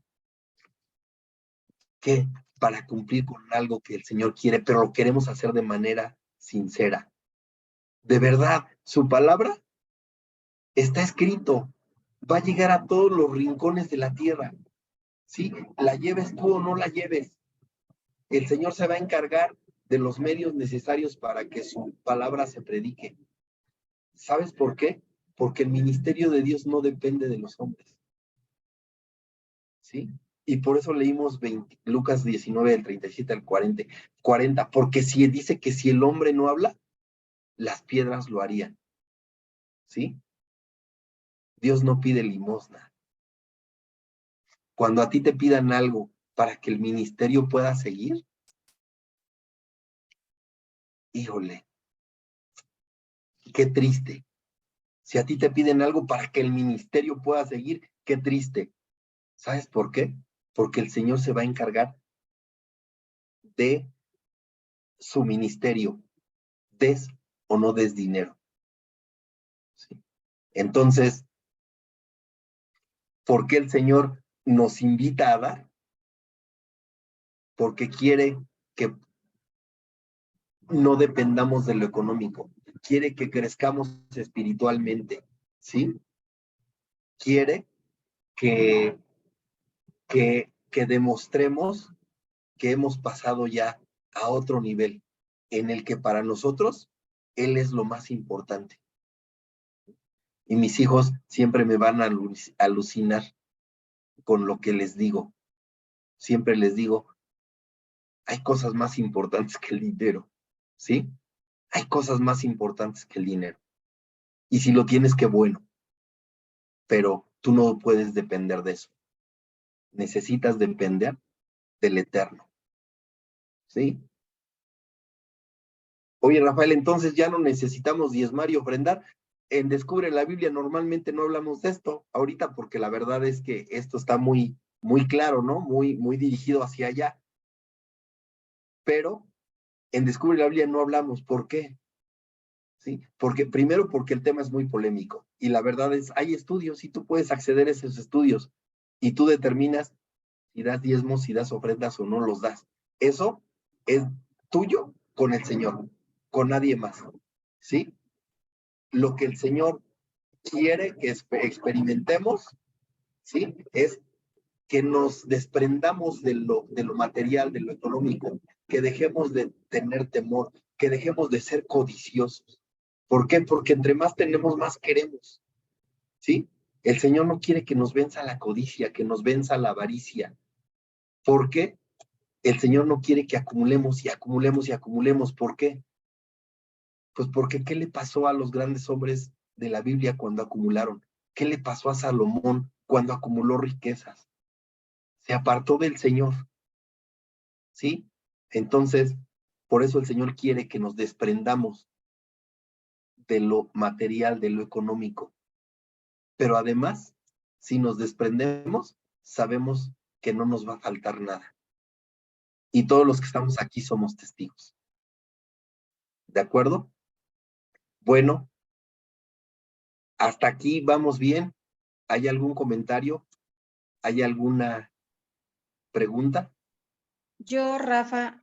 qué? Para cumplir con algo que el Señor quiere, pero lo queremos hacer de manera sincera. De verdad, su palabra está escrito, va a llegar a todos los rincones de la tierra. ¿Sí? La lleves tú o no la lleves. El Señor se va a encargar de los medios necesarios para que su palabra se predique. ¿Sabes por qué? Porque el ministerio de Dios no depende de los hombres. ¿Sí? Y por eso leímos Lucas 19, del 37 al 40, porque si dice que si el hombre no habla, las piedras lo harían. ¿Sí? Dios no pide limosna. Cuando a ti te pidan algo para que el ministerio pueda seguir, híjole, qué triste. Si a ti te piden algo para que el ministerio pueda seguir, qué triste. ¿Sabes por qué? Porque el Señor se va a encargar de su ministerio, des o no des dinero. ¿Sí? Entonces, ¿por qué el Señor nos invita a dar? Porque quiere que no dependamos de lo económico, quiere que crezcamos espiritualmente, ¿sí? Quiere que demostremos que hemos pasado ya a otro nivel, en el que para nosotros Él es lo más importante. Y mis hijos siempre me van a alucinar con lo que les digo. Siempre les digo, hay cosas más importantes que el dinero, ¿sí? Hay cosas más importantes que el dinero. Y si lo tienes, qué bueno. Pero tú no puedes depender de eso. Necesitas depender del Eterno, ¿sí? Oye, Rafael, entonces ya no necesitamos diezmar y ofrendar. En Descubre la Biblia normalmente no hablamos de esto ahorita porque la verdad es que esto está muy, muy claro, ¿no? Muy, muy dirigido hacia allá. Pero en Descubre la Biblia no hablamos. ¿Por qué? ¿sí? Primero porque el tema es muy polémico y la verdad es, hay estudios y tú puedes acceder a esos estudios y tú determinas si das diezmos, si das ofrendas o no los das. Eso es tuyo con el Señor, con nadie más, ¿sí? Lo que el Señor quiere que experimentemos, ¿sí? Es que nos desprendamos de lo material, de lo económico, que dejemos de tener temor, que dejemos de ser codiciosos. ¿Por qué? Porque entre más tenemos, más queremos, ¿sí? El Señor no quiere que nos venza la codicia, que nos venza la avaricia. ¿Por qué? El Señor no quiere que acumulemos y acumulemos y acumulemos. ¿Por qué? Pues porque ¿qué le pasó a los grandes hombres de la Biblia cuando acumularon? ¿Qué le pasó a Salomón cuando acumuló riquezas? Se apartó del Señor, ¿sí? Entonces, por eso el Señor quiere que nos desprendamos de lo material, de lo económico. Pero además, si nos desprendemos, sabemos que no nos va a faltar nada. Y todos los que estamos aquí somos testigos. ¿De acuerdo? Bueno, hasta aquí vamos bien. ¿Hay algún comentario? ¿Hay alguna pregunta? Yo, Rafa,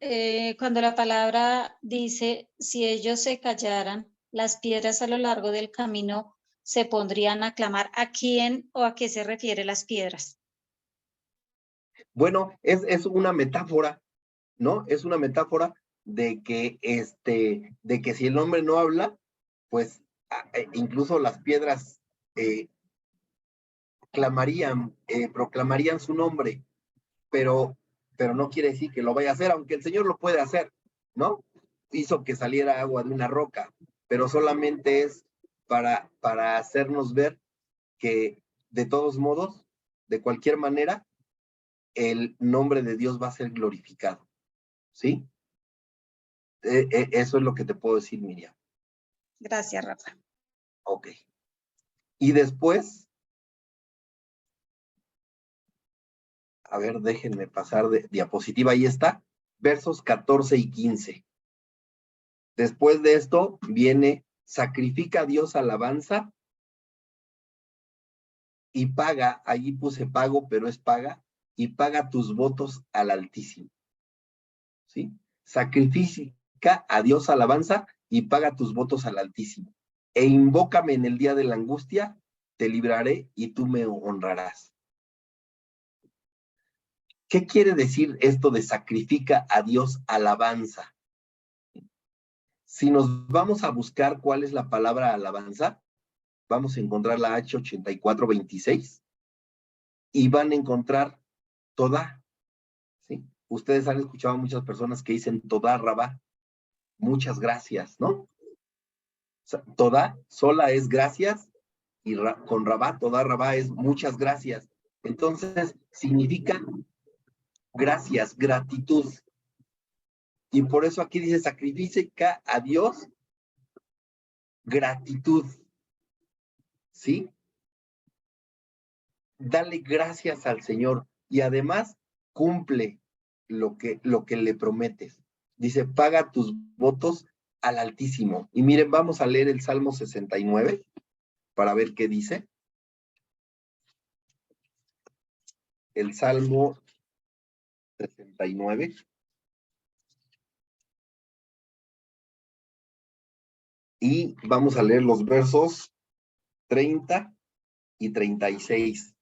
cuando la palabra dice, si ellos se callaran, las piedras a lo largo del camino se pondrían a clamar, ¿a quién o a qué se refiere las piedras? Bueno, es una metáfora, ¿no? Es una metáfora de que si el hombre no habla, pues incluso las piedras proclamarían su nombre, pero no quiere decir que lo vaya a hacer, aunque el Señor lo puede hacer, ¿no? Hizo que saliera agua de una roca, pero solamente es para hacernos ver que de todos modos, de cualquier manera, el nombre de Dios va a ser glorificado, ¿sí? Eso es lo que te puedo decir, Miriam. Gracias, Rafa. Ok. Y después, a ver, déjenme pasar de diapositiva, ahí está, versos 14 y 15. Después de esto viene, sacrifica a Dios alabanza y paga, allí puse pago, pero es paga, y paga tus votos al Altísimo, ¿sí? Sacrifica a Dios alabanza y paga tus votos al Altísimo. E invócame en el día de la angustia, te libraré y tú me honrarás. ¿Qué quiere decir esto de sacrifica a Dios alabanza? Si nos vamos a buscar cuál es la palabra alabanza, vamos a encontrar la H8426 y van a encontrar toda, ¿sí? Ustedes han escuchado a muchas personas que dicen toda rabá, muchas gracias, ¿no? O sea, toda sola es gracias y con rabá, toda rabá es muchas gracias. Entonces, significa gracias, gratitud. Y por eso aquí dice sacrifica a Dios gratitud, ¿sí? Dale gracias al Señor y además cumple lo que le prometes. Dice, paga tus votos al Altísimo. Y miren, vamos a leer el Salmo 69 para ver qué dice. El Salmo 69. Y vamos a leer los versos 30 y 36.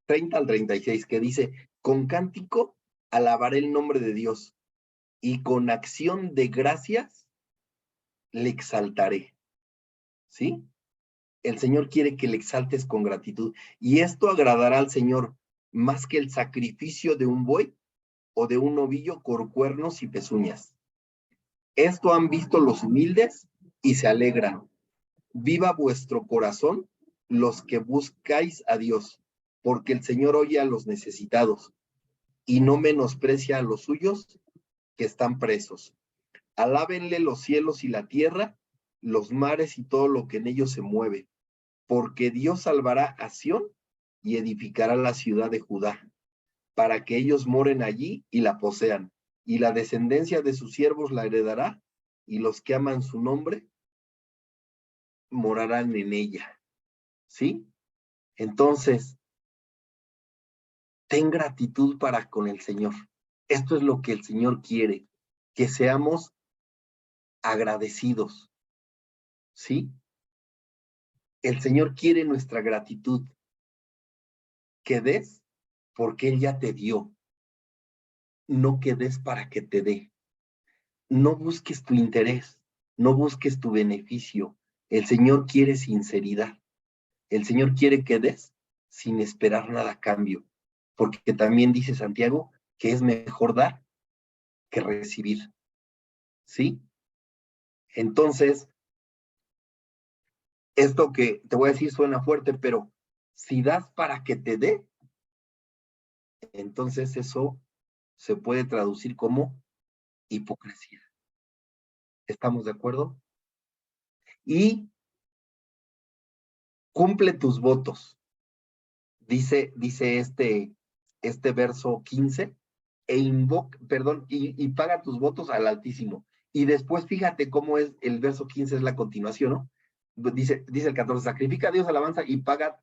30 al 36, que dice, con cántico alabaré el nombre de Dios y con acción de gracias le exaltaré. ¿Sí? El Señor quiere que le exaltes con gratitud y esto agradará al Señor más que el sacrificio de un buey o de un novillo con cuernos y pezuñas. Esto han visto los humildes y se alegran. Viva vuestro corazón los que buscáis a Dios, porque el Señor oye a los necesitados y no menosprecia a los suyos que están presos. Alábenle los cielos y la tierra, los mares y todo lo que en ellos se mueve, porque Dios salvará a Sión y edificará la ciudad de Judá, para que ellos moren allí y la posean, y la descendencia de sus siervos la heredará, y los que aman su nombre morarán en ella, ¿sí? Entonces, ten gratitud para con el Señor. Esto es lo que el Señor quiere, que seamos agradecidos, ¿sí? El Señor quiere nuestra gratitud, que des porque Él ya te dio, no que des para que te dé. No busques tu interés, no busques tu beneficio. El Señor quiere sinceridad. El Señor quiere que des sin esperar nada a cambio, porque también dice Santiago que es mejor dar que recibir, ¿sí? Entonces, esto que te voy a decir suena fuerte, pero si das para que te dé, entonces eso se puede traducir como hipocresía. ¿Estamos de acuerdo? Y cumple tus votos. Dice este verso 15, y paga tus votos al Altísimo. Y después fíjate cómo es el verso 15, es la continuación, ¿no? Dice el 14, sacrifica a Dios alabanza y paga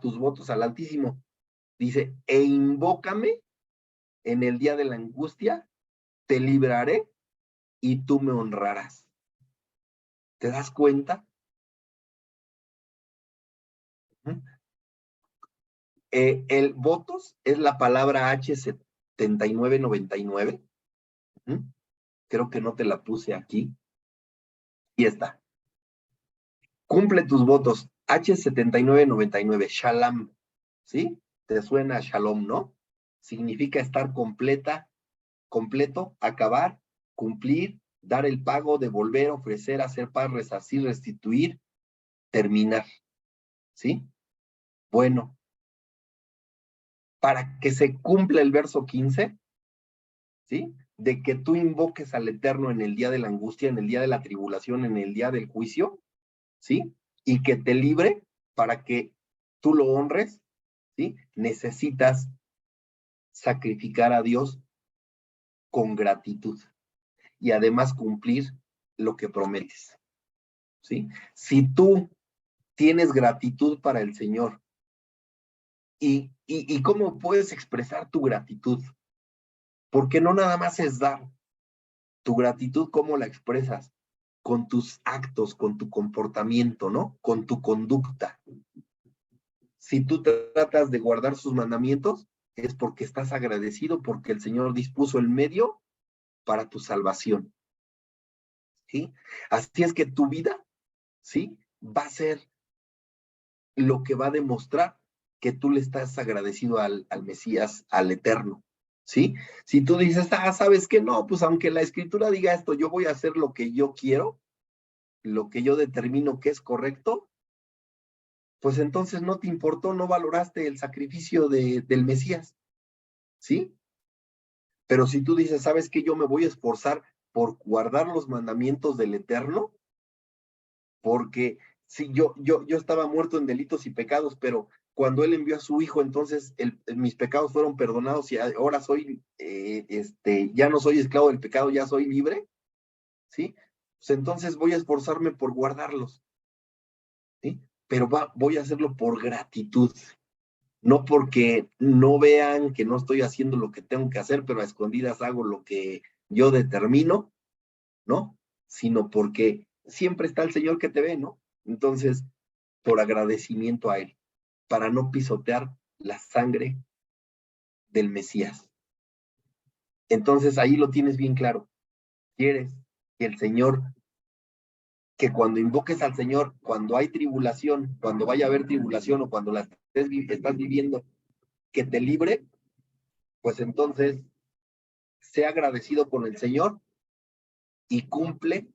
tus votos al Altísimo. Dice, e invócame en el día de la angustia, te libraré y tú me honrarás. ¿Te das cuenta? El votos es la palabra H7999. Creo que no te la puse aquí. Y está. Cumple tus votos. H7999, Shalom. ¿Sí? Te suena Shalom, ¿no? Significa estar completo, acabar, cumplir, dar el pago, devolver, ofrecer, hacer paz, resarcir, restituir, terminar. ¿Sí? Bueno, para que se cumpla el verso 15, ¿sí? De que tú invoques al Eterno en el día de la angustia, en el día de la tribulación, en el día del juicio, ¿sí? Y que te libre para que tú lo honres, ¿sí? Necesitas sacrificar a Dios con gratitud y además cumplir lo que prometes, ¿sí? Si tú tienes gratitud para el Señor, ¿y cómo puedes expresar tu gratitud? Porque no nada más es dar. Tu gratitud, ¿cómo la expresas? Con tus actos, con tu comportamiento, ¿no? Con tu conducta. Si tú tratas de guardar sus mandamientos, es porque estás agradecido, porque el Señor dispuso el medio para tu salvación, ¿sí? Así es que tu vida, ¿sí? Va a ser lo que va a demostrar que tú le estás agradecido al Mesías, al Eterno, ¿sí? Si tú dices, ¿sabes qué? No, pues aunque la Escritura diga esto, yo voy a hacer lo que yo quiero, lo que yo determino que es correcto, pues entonces no te importó, no valoraste el sacrificio del Mesías, ¿sí? Pero si tú dices, ¿sabes qué? Yo me voy a esforzar por guardar los mandamientos del Eterno, porque si yo estaba muerto en delitos y pecados, pero cuando Él envió a su Hijo, entonces mis pecados fueron perdonados y ahora soy, ya no soy esclavo del pecado, ya soy libre, ¿sí? Pues entonces voy a esforzarme por guardarlos, ¿sí? Pero voy a hacerlo por gratitud, no porque no vean que no estoy haciendo lo que tengo que hacer, pero a escondidas hago lo que yo determino, ¿no? Sino porque siempre está el Señor que te ve, ¿no? Entonces, por agradecimiento a Él, para no pisotear la sangre del Mesías. Entonces, ahí lo tienes bien claro. Quieres que el Señor, que cuando invoques al Señor, cuando hay tribulación, cuando vaya a haber tribulación o cuando la estás viviendo, que te libre, pues entonces, sea agradecido con el Señor y cumple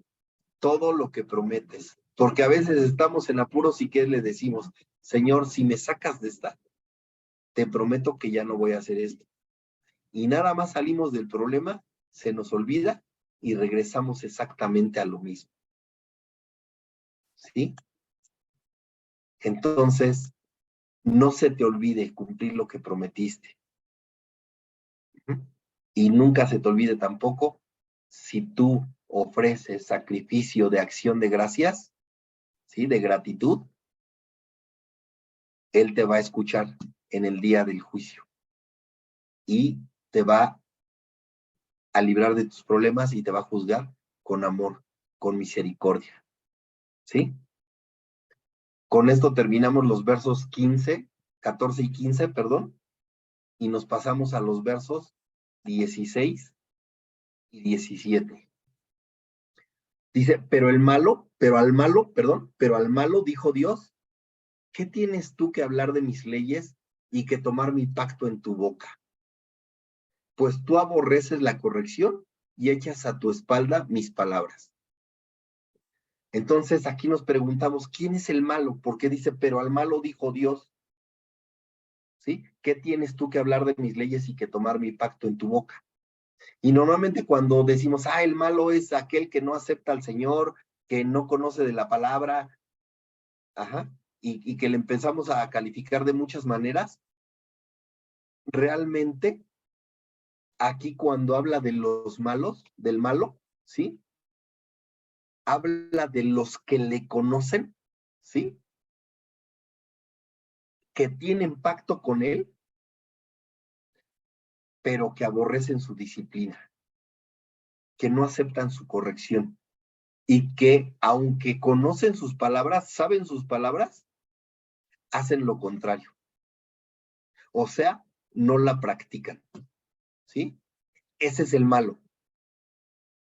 todo lo que prometes. Porque a veces estamos en apuros y ¿qué le decimos? Señor, si me sacas de esta, te prometo que ya no voy a hacer esto. Y nada más salimos del problema, se nos olvida y regresamos exactamente a lo mismo. ¿Sí? Entonces, no se te olvide cumplir lo que prometiste. Y nunca se te olvide tampoco, si tú ofreces sacrificio de acción de gracias, ¿sí? De gratitud, Él te va a escuchar en el día del juicio y te va a librar de tus problemas y te va a juzgar con amor, con misericordia, ¿sí? Con esto terminamos los versos 14 y 15, perdón, y nos pasamos a los versos 16 y 17. Dice, pero al malo dijo Dios, ¿qué tienes tú que hablar de mis leyes y que tomar mi pacto en tu boca? Pues tú aborreces la corrección y echas a tu espalda mis palabras. Entonces aquí nos preguntamos, ¿quién es el malo? Porque dice, pero al malo dijo Dios, ¿sí? ¿Qué tienes tú que hablar de mis leyes y que tomar mi pacto en tu boca? Y normalmente cuando decimos, el malo es aquel que no acepta al Señor, que no conoce de la palabra, y que le empezamos a calificar de muchas maneras, realmente aquí cuando habla de los malos, del malo, ¿sí? Habla de los que le conocen, ¿sí? Que tienen pacto con él, pero que aborrecen su disciplina, que no aceptan su corrección y que aunque conocen sus palabras, saben sus palabras, hacen lo contrario. O sea, no la practican, ¿sí? Ese es el malo.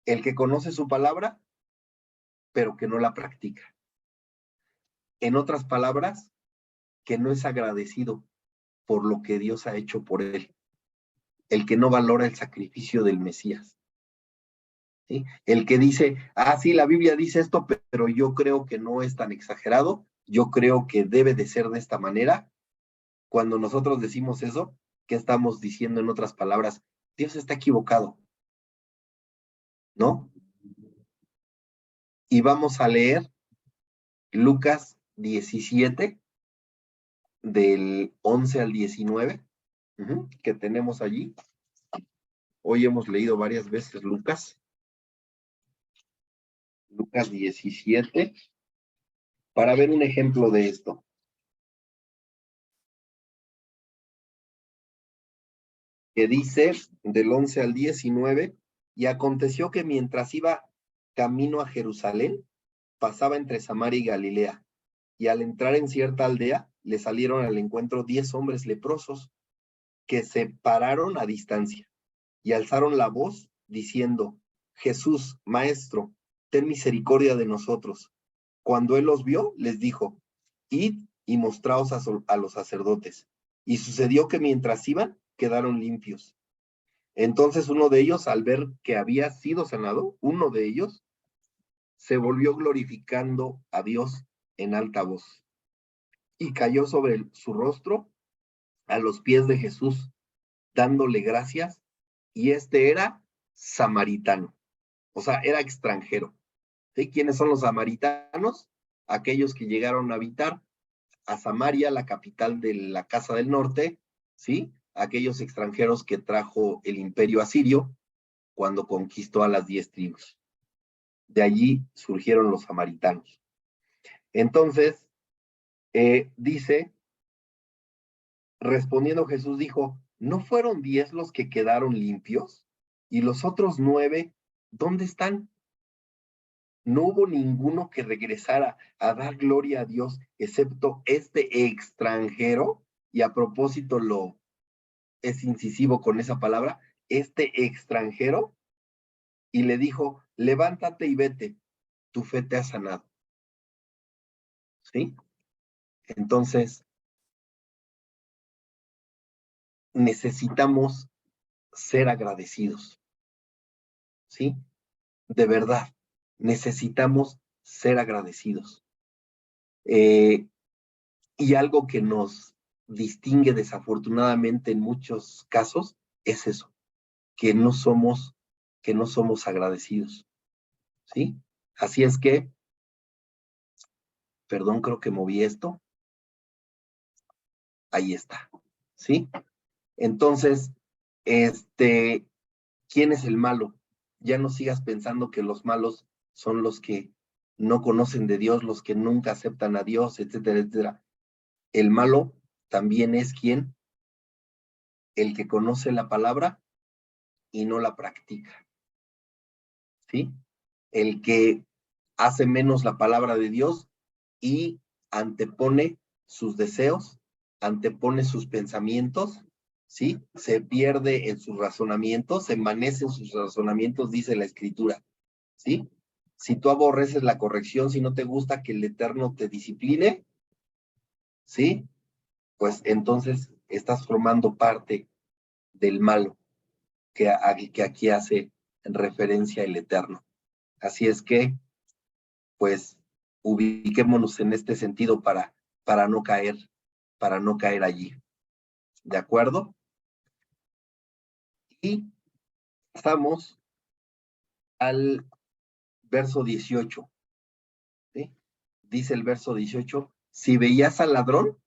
El que conoce su palabra, pero que no la practica. En otras palabras, que no es agradecido por lo que Dios ha hecho por él. El que no valora el sacrificio del Mesías. ¿Sí? El que dice, sí, la Biblia dice esto, pero yo creo que no es tan exagerado, yo creo que debe de ser de esta manera. Cuando nosotros decimos eso, ¿qué estamos diciendo en otras palabras? Dios está equivocado, ¿no? Y vamos a leer Lucas 17, del 11 al 19, que tenemos allí. Hoy hemos leído varias veces Lucas 17, para ver un ejemplo de esto. Que dice del 11 al 19, y aconteció que mientras iba camino a Jerusalén, pasaba entre Samaria y Galilea, y al entrar en cierta aldea, le salieron al encuentro 10 hombres leprosos, que se pararon a distancia, y alzaron la voz, diciendo, Jesús, Maestro, ten misericordia de nosotros. Cuando él los vio, les dijo, id y mostraos a los sacerdotes. Y sucedió que mientras iban, quedaron limpios. Entonces uno de ellos, al ver que había sido sanado, uno de ellos, se volvió glorificando a Dios en alta voz y cayó sobre su rostro a los pies de Jesús, dándole gracias, y este era samaritano, o sea, era extranjero. ¿Sí? ¿Quiénes son los samaritanos? Aquellos que llegaron a habitar a Samaria, la capital de la Casa del Norte, ¿sí? Aquellos extranjeros que trajo el imperio asirio cuando conquistó a las 10 tribus. De allí surgieron los samaritanos. Entonces, dice, respondiendo Jesús dijo, ¿no fueron 10 los que quedaron limpios? ¿Y los otros 9, dónde están? No hubo ninguno que regresara a dar gloria a Dios, excepto este extranjero, y a propósito es incisivo con esa palabra, este extranjero, y le dijo, levántate y vete, tu fe te ha sanado. ¿Sí? Entonces, necesitamos ser agradecidos. ¿Sí? De verdad, necesitamos ser agradecidos. Y algo que nos distingue desafortunadamente en muchos casos es eso, que no somos agradecidos. ¿Sí? Así es que, perdón, creo que moví esto. Ahí está. ¿Sí? Entonces, ¿quién es el malo? Ya no sigas pensando que los malos son los que no conocen de Dios, los que nunca aceptan a Dios, etcétera, etcétera. El malo también es quien, el que conoce la palabra y no la practica, ¿sí? El que hace menos la palabra de Dios y antepone sus deseos, antepone sus pensamientos, ¿sí? Se pierde en sus razonamientos, se envanece en sus razonamientos, dice la Escritura, ¿sí? Si tú aborreces la corrección, si no te gusta que el Eterno te discipline, ¿sí? Pues entonces estás formando parte del malo que aquí hace referencia el Eterno. Así es que, pues, ubiquémonos en este sentido para no caer allí. ¿De acuerdo? Y pasamos al verso 18. ¿Sí? Dice el verso 18, si veías al ladrón,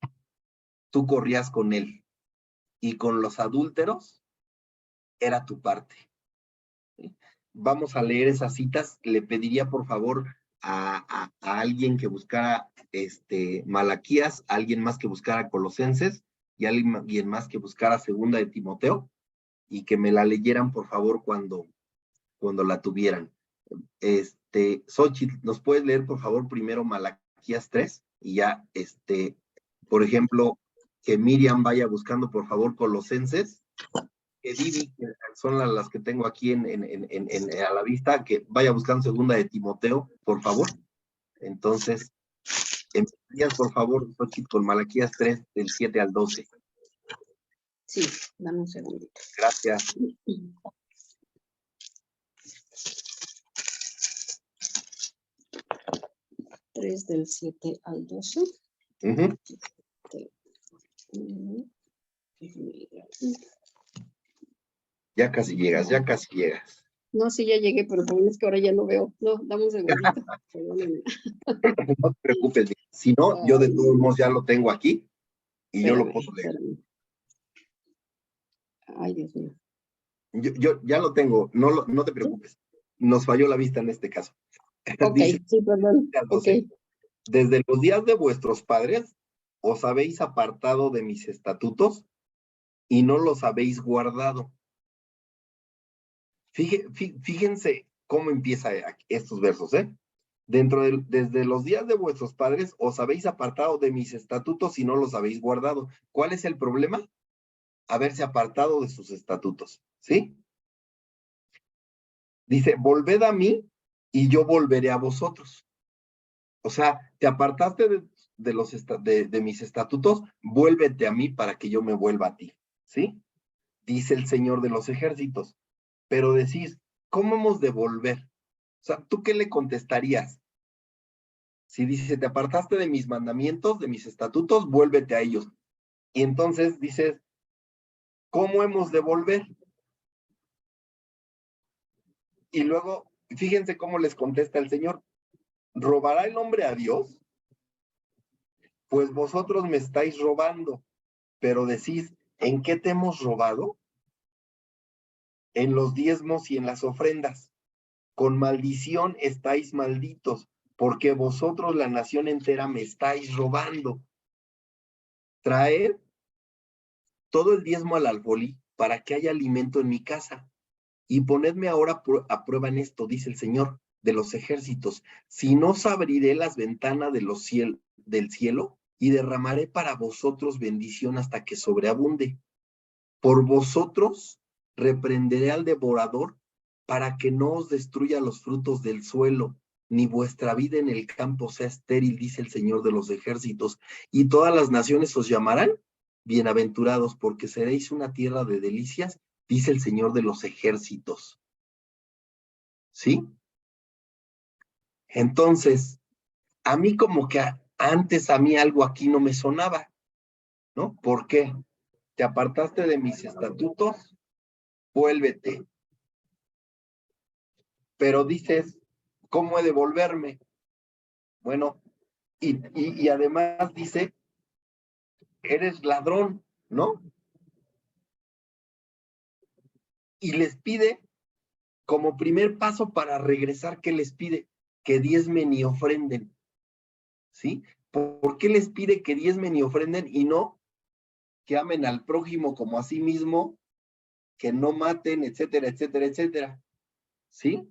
tú corrías con él, y con los adúlteros era tu parte. ¿Sí? Vamos a leer esas citas. Le pediría por favor a alguien que buscara Malaquías, a alguien más que buscara Colosenses, y a alguien más que buscara Segunda de Timoteo, y que me la leyeran por favor cuando la tuvieran. Xochitl, ¿nos puedes leer por favor primero Malaquías 3? Y ya, por ejemplo, que Miriam vaya buscando por favor Colosenses, que Vivi, que son las que tengo aquí a la vista, que vaya buscando Segunda de Timoteo, por favor. Entonces, empiezas por favor, Xochitl, con Malaquías 3, del 7 al 12. Sí, dame un segundito. Gracias. Tres del 7 al 12. Uh-huh. Ya casi llegas. No, sí, ya llegué, pero por es que ahora ya no veo. No, dame un segundito. Perdóname. No te preocupes. Si no, yo de todos modos ya lo tengo aquí y yo lo puedo leer. Espérame. Ay, Dios mío. Yo ya lo tengo, no te preocupes. Nos falló la vista en este caso. Ok, Dice, sí, perdón. Ok. desde los días de vuestros padres os habéis apartado de mis estatutos y no los habéis guardado. Fíjense cómo empieza estos versos, ¿eh? Desde los días de vuestros padres os habéis apartado de mis estatutos y no los habéis guardado. ¿Cuál es el problema? Haberse apartado de sus estatutos, ¿sí? Dice, volved a mí y yo volveré a vosotros. O sea, te apartaste de mis estatutos, vuélvete a mí para que yo me vuelva a ti, ¿sí? Dice el Señor de los ejércitos. Pero decís, ¿cómo hemos de volver? O sea, ¿tú qué le contestarías? Si dice, te apartaste de mis mandamientos, de mis estatutos, vuélvete a ellos. Y entonces dices, ¿cómo hemos de volver? Y luego, fíjense cómo les contesta el Señor. ¿Robará el hombre a Dios? Pues vosotros me estáis robando. Pero decís, ¿en qué te hemos robado? En los diezmos y en las ofrendas. Con maldición estáis malditos, porque vosotros la nación entera me estáis robando. Traed todo el diezmo al alfolí para que haya alimento en mi casa. Y ponedme ahora a prueba en esto, dice el Señor de los ejércitos. Si no os abriré las ventanas del cielo y derramaré para vosotros bendición hasta que sobreabunde. Por vosotros reprenderé al devorador para que no os destruya los frutos del suelo, ni vuestra vida en el campo sea estéril, dice el Señor de los ejércitos. Y todas las naciones os llamarán bienaventurados, porque seréis una tierra de delicias, dice el Señor de los ejércitos. ¿Sí? Entonces, a mí como que antes a mí algo aquí no me sonaba, ¿no? ¿Por qué? Te apartaste de mis estatutos, vuélvete. Pero dices, ¿cómo he de volverme? Bueno, y además dice, eres ladrón, ¿no? Y les pide, como primer paso para regresar, ¿qué les pide? que diezmen y ofrenden, ¿sí? ¿Por qué les pide que diezmen y ofrenden y no que amen al prójimo como a sí mismo, que no maten, etcétera, etcétera, etcétera? ¿Sí?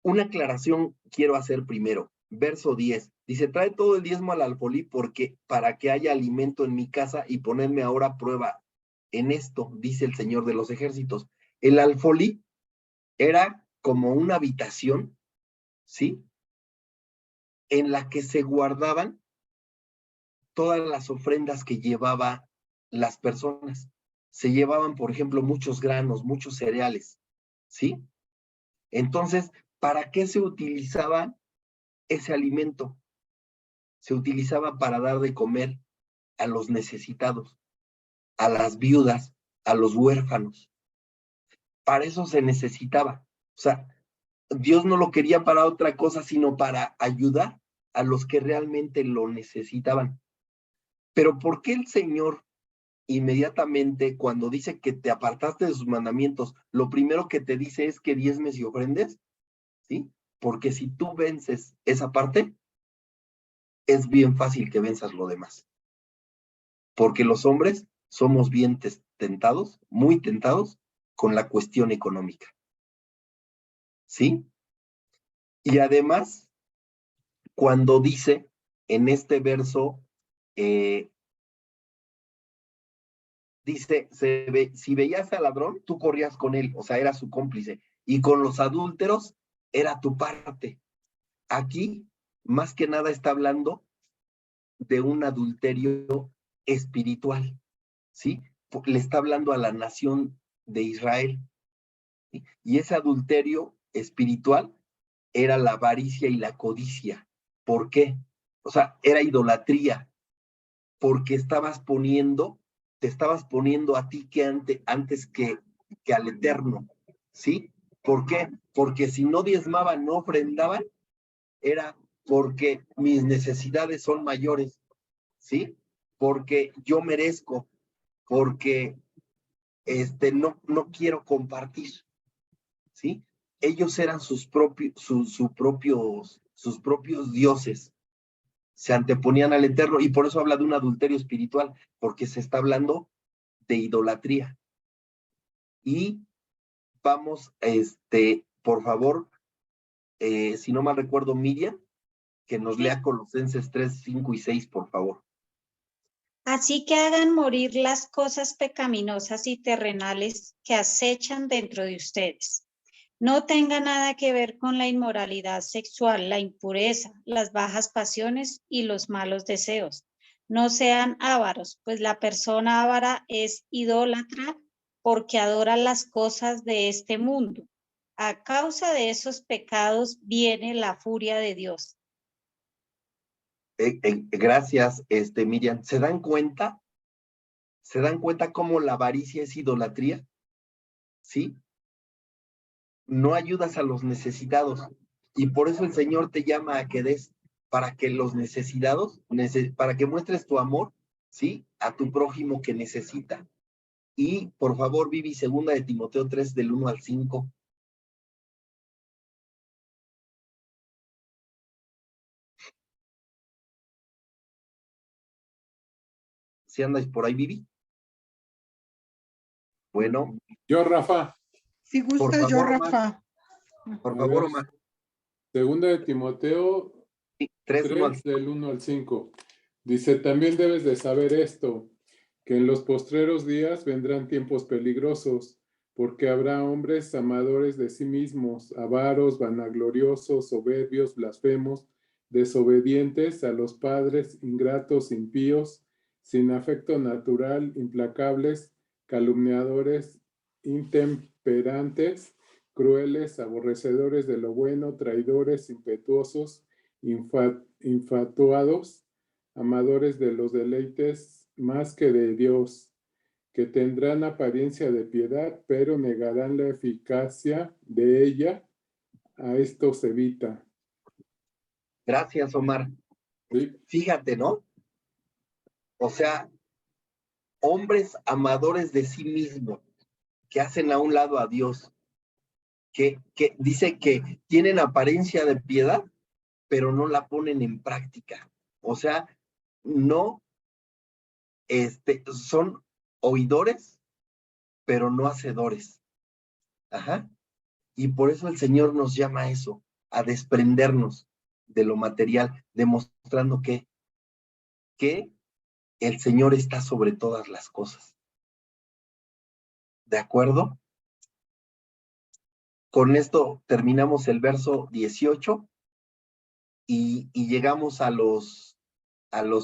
Una aclaración quiero hacer primero. Verso 10. Dice, trae todo el diezmo al alfolí porque para que haya alimento en mi casa y ponerme ahora a prueba en esto, dice el Señor de los ejércitos. El alfolí era como una habitación, ¿sí? En la que se guardaban todas las ofrendas que llevaba las personas. Se llevaban, por ejemplo, muchos granos, muchos cereales, ¿sí? Entonces, ¿para qué se utilizaba ese alimento? Se utilizaba para dar de comer a los necesitados, a las viudas, a los huérfanos. Para eso se necesitaba. O sea, Dios no lo quería para otra cosa, sino para ayudar a los que realmente lo necesitaban. Pero ¿por qué el Señor inmediatamente cuando dice que te apartaste de sus mandamientos, lo primero que te dice es que diezmes y ofrendes? ¿Sí? Porque si tú vences esa parte, es bien fácil que venzas lo demás. Porque los hombres somos bien tentados, muy tentados, con la cuestión económica. ¿Sí? Y además, cuando dice en este verso, dice, si veías al ladrón, tú corrías con él, o sea, era su cómplice. Y con los adúlteros, era tu parte. Aquí, más que nada, está hablando de un adulterio espiritual, ¿sí? Le está hablando a la nación de Israel. ¿Sí? Y ese adulterio espiritual era la avaricia y la codicia. ¿Por qué? O sea, era idolatría, porque te estabas poniendo a ti antes que al Eterno, ¿sí? ¿Por qué? Porque si no diezmaban, no ofrendaban, era porque mis necesidades son mayores, ¿sí? Porque yo merezco, porque no quiero compartir, ¿sí? Ellos eran sus propios dioses, se anteponían al Eterno, y por eso habla de un adulterio espiritual, porque se está hablando de idolatría. Y vamos, por favor, si no mal recuerdo, Miriam, que nos lea Colosenses 3, 5 y 6, por favor. Así que hagan morir las cosas pecaminosas y terrenales que acechan dentro de ustedes. No tenga nada que ver con la inmoralidad sexual, la impureza, las bajas pasiones y los malos deseos. No sean ávaros, pues la persona ávara es idólatra porque adora las cosas de este mundo. A causa de esos pecados viene la furia de Dios. Gracias, Miriam. ¿Se dan cuenta? ¿Se dan cuenta cómo la avaricia es idolatría? ¿Sí? No ayudas a los necesitados. Y por eso el Señor te llama a que des, para que los necesitados, para que muestres tu amor, ¿sí? A tu prójimo que necesita. Y por favor, Vivi, 2 de Timoteo 3, del 1 al 5. ¿Sí andas por ahí, Vivi? Bueno. Yo, Rafa. Si gustas, yo, Rafa. Por favor, Omar. 2 de Timoteo 3, del 1 al 5. Dice, también debes de saber esto, que en los postreros días vendrán tiempos peligrosos, porque habrá hombres amadores de sí mismos, avaros, vanagloriosos, soberbios, blasfemos, desobedientes a los padres, ingratos, impíos, sin afecto natural, implacables, calumniadores, intemperantes, crueles, aborrecedores de lo bueno, traidores, impetuosos, infatuados, amadores de los deleites más que de Dios, que tendrán apariencia de piedad, pero negarán la eficacia de ella. A esto se evita. Gracias, Omar. ¿Sí? Fíjate, ¿no? O sea, hombres amadores de sí mismos, que hacen a un lado a Dios, que dice que tienen apariencia de piedad, pero no la ponen en práctica. O sea, no, son oidores, pero no hacedores. Ajá. Y por eso el Señor nos llama a eso, a desprendernos de lo material, demostrando que el Señor está sobre todas las cosas. ¿De acuerdo? Con esto terminamos el verso 18 y llegamos a los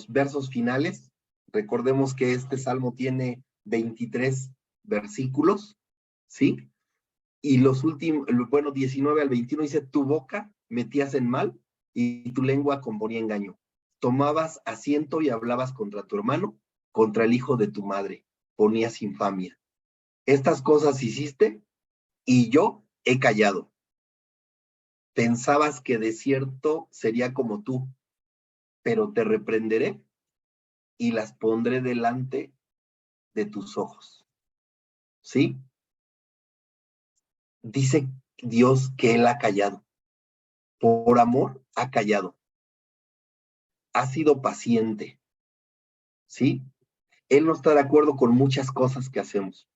versos finales. Recordemos que este salmo tiene 23 versículos, ¿sí? Y los últimos, 19 al 21 dice, tu boca metías en mal y tu lengua componía engaño. Tomabas asiento y hablabas contra tu hermano, contra el hijo de tu madre, ponías infamia. Estas cosas hiciste y yo he callado. Pensabas que de cierto sería como tú, pero te reprenderé y las pondré delante de tus ojos. ¿Sí? Dice Dios que Él ha callado. Por amor ha callado. Ha sido paciente. ¿Sí? Él no está de acuerdo con muchas cosas que hacemos.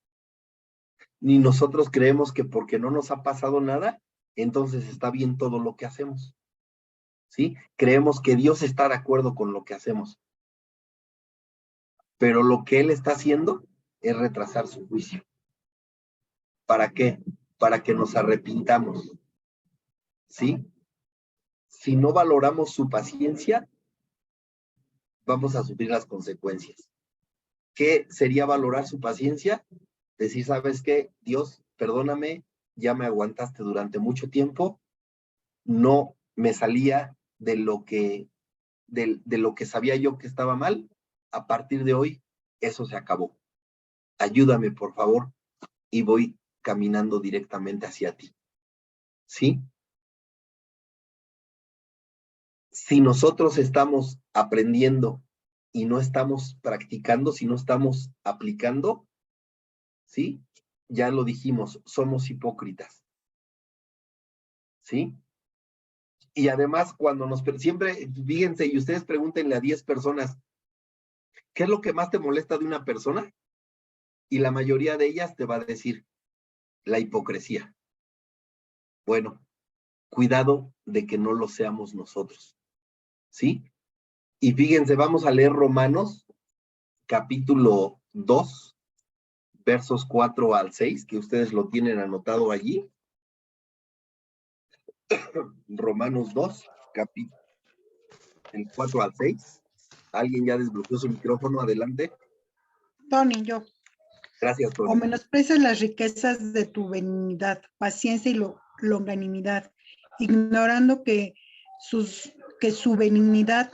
Ni nosotros creemos que porque no nos ha pasado nada, entonces está bien todo lo que hacemos. ¿Sí? Creemos que Dios está de acuerdo con lo que hacemos. Pero lo que Él está haciendo es retrasar su juicio. ¿Para qué? Para que nos arrepintamos. ¿Sí? Si no valoramos su paciencia, vamos a sufrir las consecuencias. ¿Qué sería valorar su paciencia? Decir, ¿sabes qué? Dios, perdóname, ya me aguantaste durante mucho tiempo, no me salía de lo que sabía yo que estaba mal, a partir de hoy, eso se acabó. Ayúdame, por favor, y voy caminando directamente hacia ti. ¿Sí? Si nosotros estamos aprendiendo y no estamos practicando, si no estamos aplicando, ¿sí? Ya lo dijimos, somos hipócritas. ¿Sí? Y además, cuando siempre, fíjense, y ustedes pregúntenle a 10 personas, ¿qué es lo que más te molesta de una persona? Y la mayoría de ellas te va a decir, la hipocresía. Bueno, cuidado de que no lo seamos nosotros. ¿Sí? Y fíjense, vamos a leer Romanos, capítulo 2, versos 4 al 6, que ustedes lo tienen anotado allí. Romanos 2, capítulo el 4 al 6. ¿Alguien ya desbloqueó su micrófono? Adelante. Tony, yo. Gracias, Tony. O menosprecias las riquezas de tu benignidad, paciencia y longanimidad, ignorando que su benignidad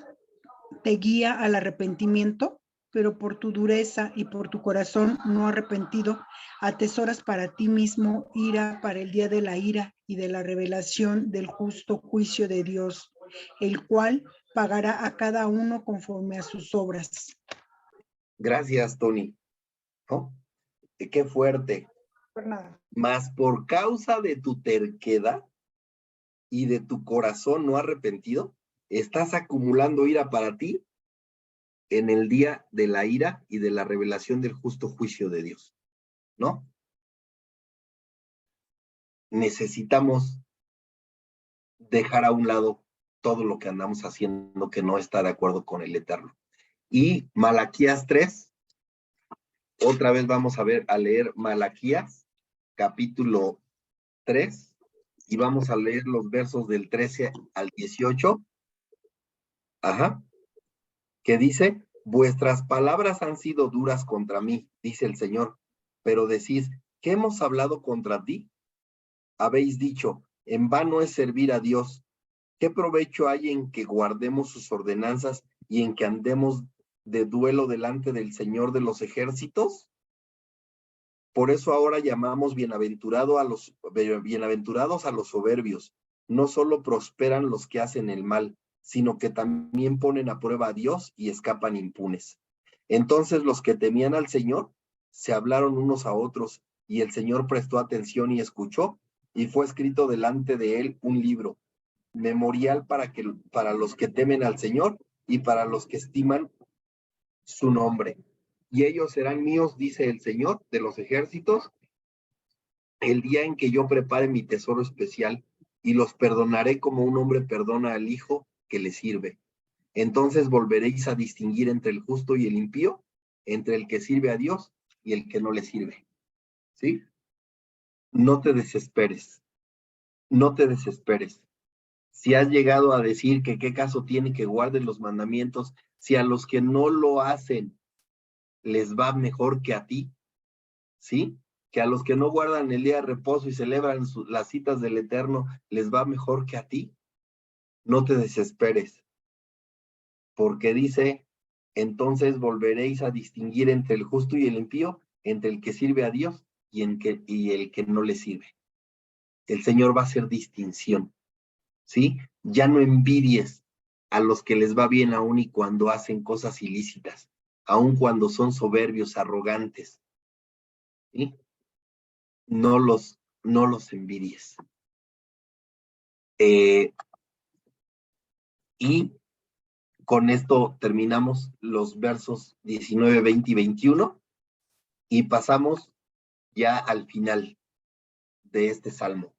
te guía al arrepentimiento, pero por tu dureza y por tu corazón no arrepentido, atesoras para ti mismo ira para el día de la ira y de la revelación del justo juicio de Dios, el cual pagará a cada uno conforme a sus obras. Gracias, Tony. ¿No? Qué fuerte. Por nada. Mas por causa de tu terquedad y de tu corazón no arrepentido, estás acumulando ira para ti en el día de la ira y de la revelación del justo juicio de Dios. ¿No? Necesitamos dejar a un lado todo lo que andamos haciendo que no está de acuerdo con el Eterno. Y Malaquías 3, otra vez vamos a leer Malaquías, capítulo 3, y vamos a leer los versos del 13 al 18. Ajá. Que dice, vuestras palabras han sido duras contra mí, dice el Señor, pero decís, ¿qué hemos hablado contra ti? Habéis dicho, en vano es servir a Dios. ¿Qué provecho hay en que guardemos sus ordenanzas y en que andemos de duelo delante del Señor de los ejércitos? Por eso ahora llamamos bienaventurados a los soberbios. No solo prosperan los que hacen el mal, sino que también ponen a prueba a Dios y escapan impunes. Entonces los que temían al Señor se hablaron unos a otros, y el Señor prestó atención y escuchó, y fue escrito delante de él un libro, memorial para los que temen al Señor y para los que estiman su nombre. Y ellos serán míos, dice el Señor de los ejércitos, el día en que yo prepare mi tesoro especial, y los perdonaré como un hombre perdona al hijo que le sirve. Entonces volveréis a distinguir entre el justo y el impío, entre el que sirve a Dios y el que no le sirve. ¿Sí? No te desesperes. No te desesperes. Si has llegado a decir que qué caso tiene que guarden los mandamientos, si a los que no lo hacen les va mejor que a ti, ¿sí? Que a los que no guardan el día de reposo y celebran las citas del Eterno les va mejor que a ti, no te desesperes. Porque dice, entonces volveréis a distinguir entre el justo y el impío, entre el que sirve a Dios y el que no le sirve. El Señor va a hacer distinción, ¿sí? Ya no envidies a los que les va bien aún y cuando hacen cosas ilícitas, aun cuando son soberbios, arrogantes, ¿sí? No los envidies. Y con esto terminamos los versos 19, 20 y 21 y pasamos ya al final de este salmo.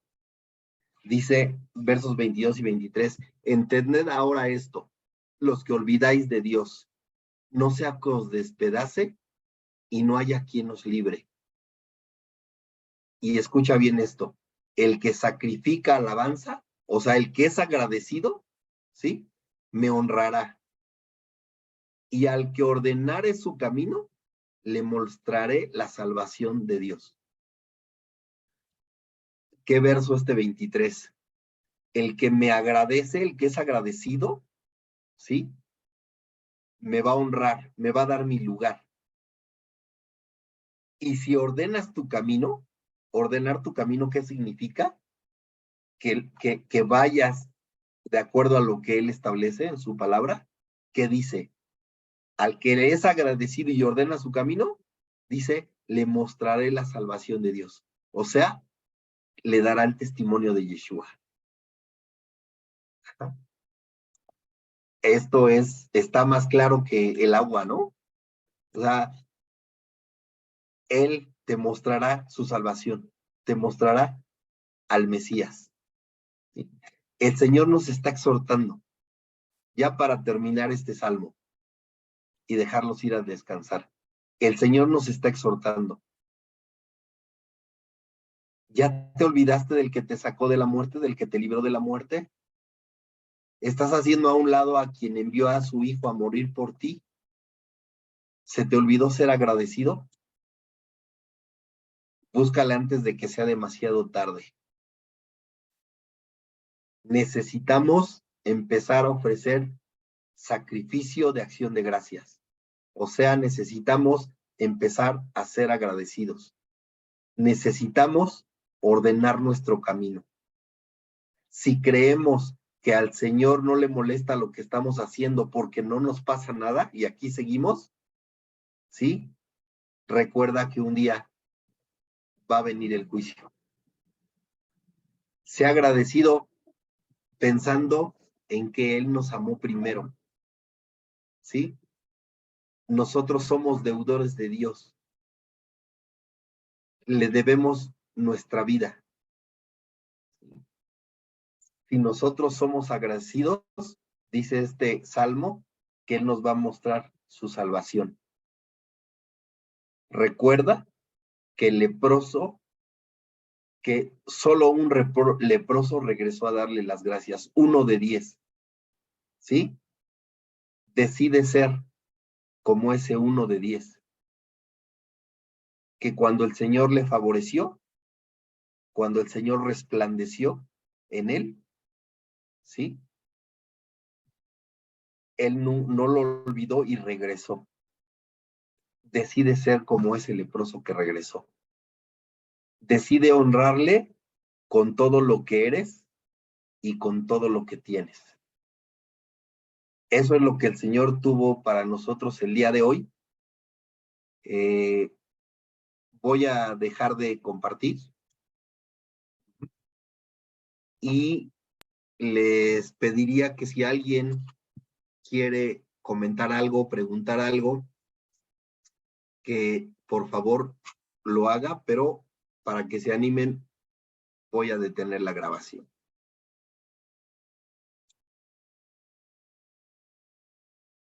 Dice versos 22 y 23, entended ahora esto, los que olvidáis de Dios, no sea que os despedace y no haya quien os libre. Y escucha bien esto, el que sacrifica alabanza, o sea, el que es agradecido, ¿sí? Me honrará. Y al que ordenare su camino, le mostraré la salvación de Dios. ¿Qué verso este 23? El que me agradece, el que es agradecido, ¿sí? Me va a honrar, me va a dar mi lugar. Y si ordenas tu camino, ordenar tu camino, ¿qué significa? Que vayas de acuerdo a lo que Él establece en su palabra, que dice, al que le es agradecido y ordena su camino, dice, le mostraré la salvación de Dios. O sea, le dará el testimonio de Yeshua. Esto está más claro que el agua, ¿no? O sea, Él te mostrará su salvación, te mostrará al Mesías. ¿Sí? El Señor nos está exhortando, ya para terminar este salmo y dejarlos ir a descansar. El Señor nos está exhortando. ¿Ya te olvidaste del que te sacó de la muerte, del que te libró de la muerte? ¿Estás haciendo a un lado a quien envió a su Hijo a morir por ti? ¿Se te olvidó ser agradecido? Búscale antes de que sea demasiado tarde. Necesitamos empezar a ofrecer sacrificio de acción de gracias. O sea, necesitamos empezar a ser agradecidos. Necesitamos ordenar nuestro camino. Si creemos que al Señor no le molesta lo que estamos haciendo porque no nos pasa nada y aquí seguimos, ¿sí? Recuerda que un día va a venir el juicio. Sea agradecido pensando en que Él nos amó primero, ¿sí? Nosotros somos deudores de Dios. Le debemos nuestra vida. Si nosotros somos agradecidos, dice este salmo, que Él nos va a mostrar su salvación. Recuerda que el leproso, que solo un leproso regresó a darle las gracias, 1 de 10, ¿sí? Decide ser como ese 1 de 10, que cuando el Señor le favoreció, cuando el Señor resplandeció en él, ¿sí? Él no lo olvidó y regresó. Decide ser como ese leproso que regresó. Decide honrarle con todo lo que eres y con todo lo que tienes. Eso es lo que el Señor tuvo para nosotros el día de hoy. Voy a dejar de compartir. y les pediría que si alguien quiere comentar algo, preguntar algo, que por favor lo haga, pero para que se animen voy a detener la grabación.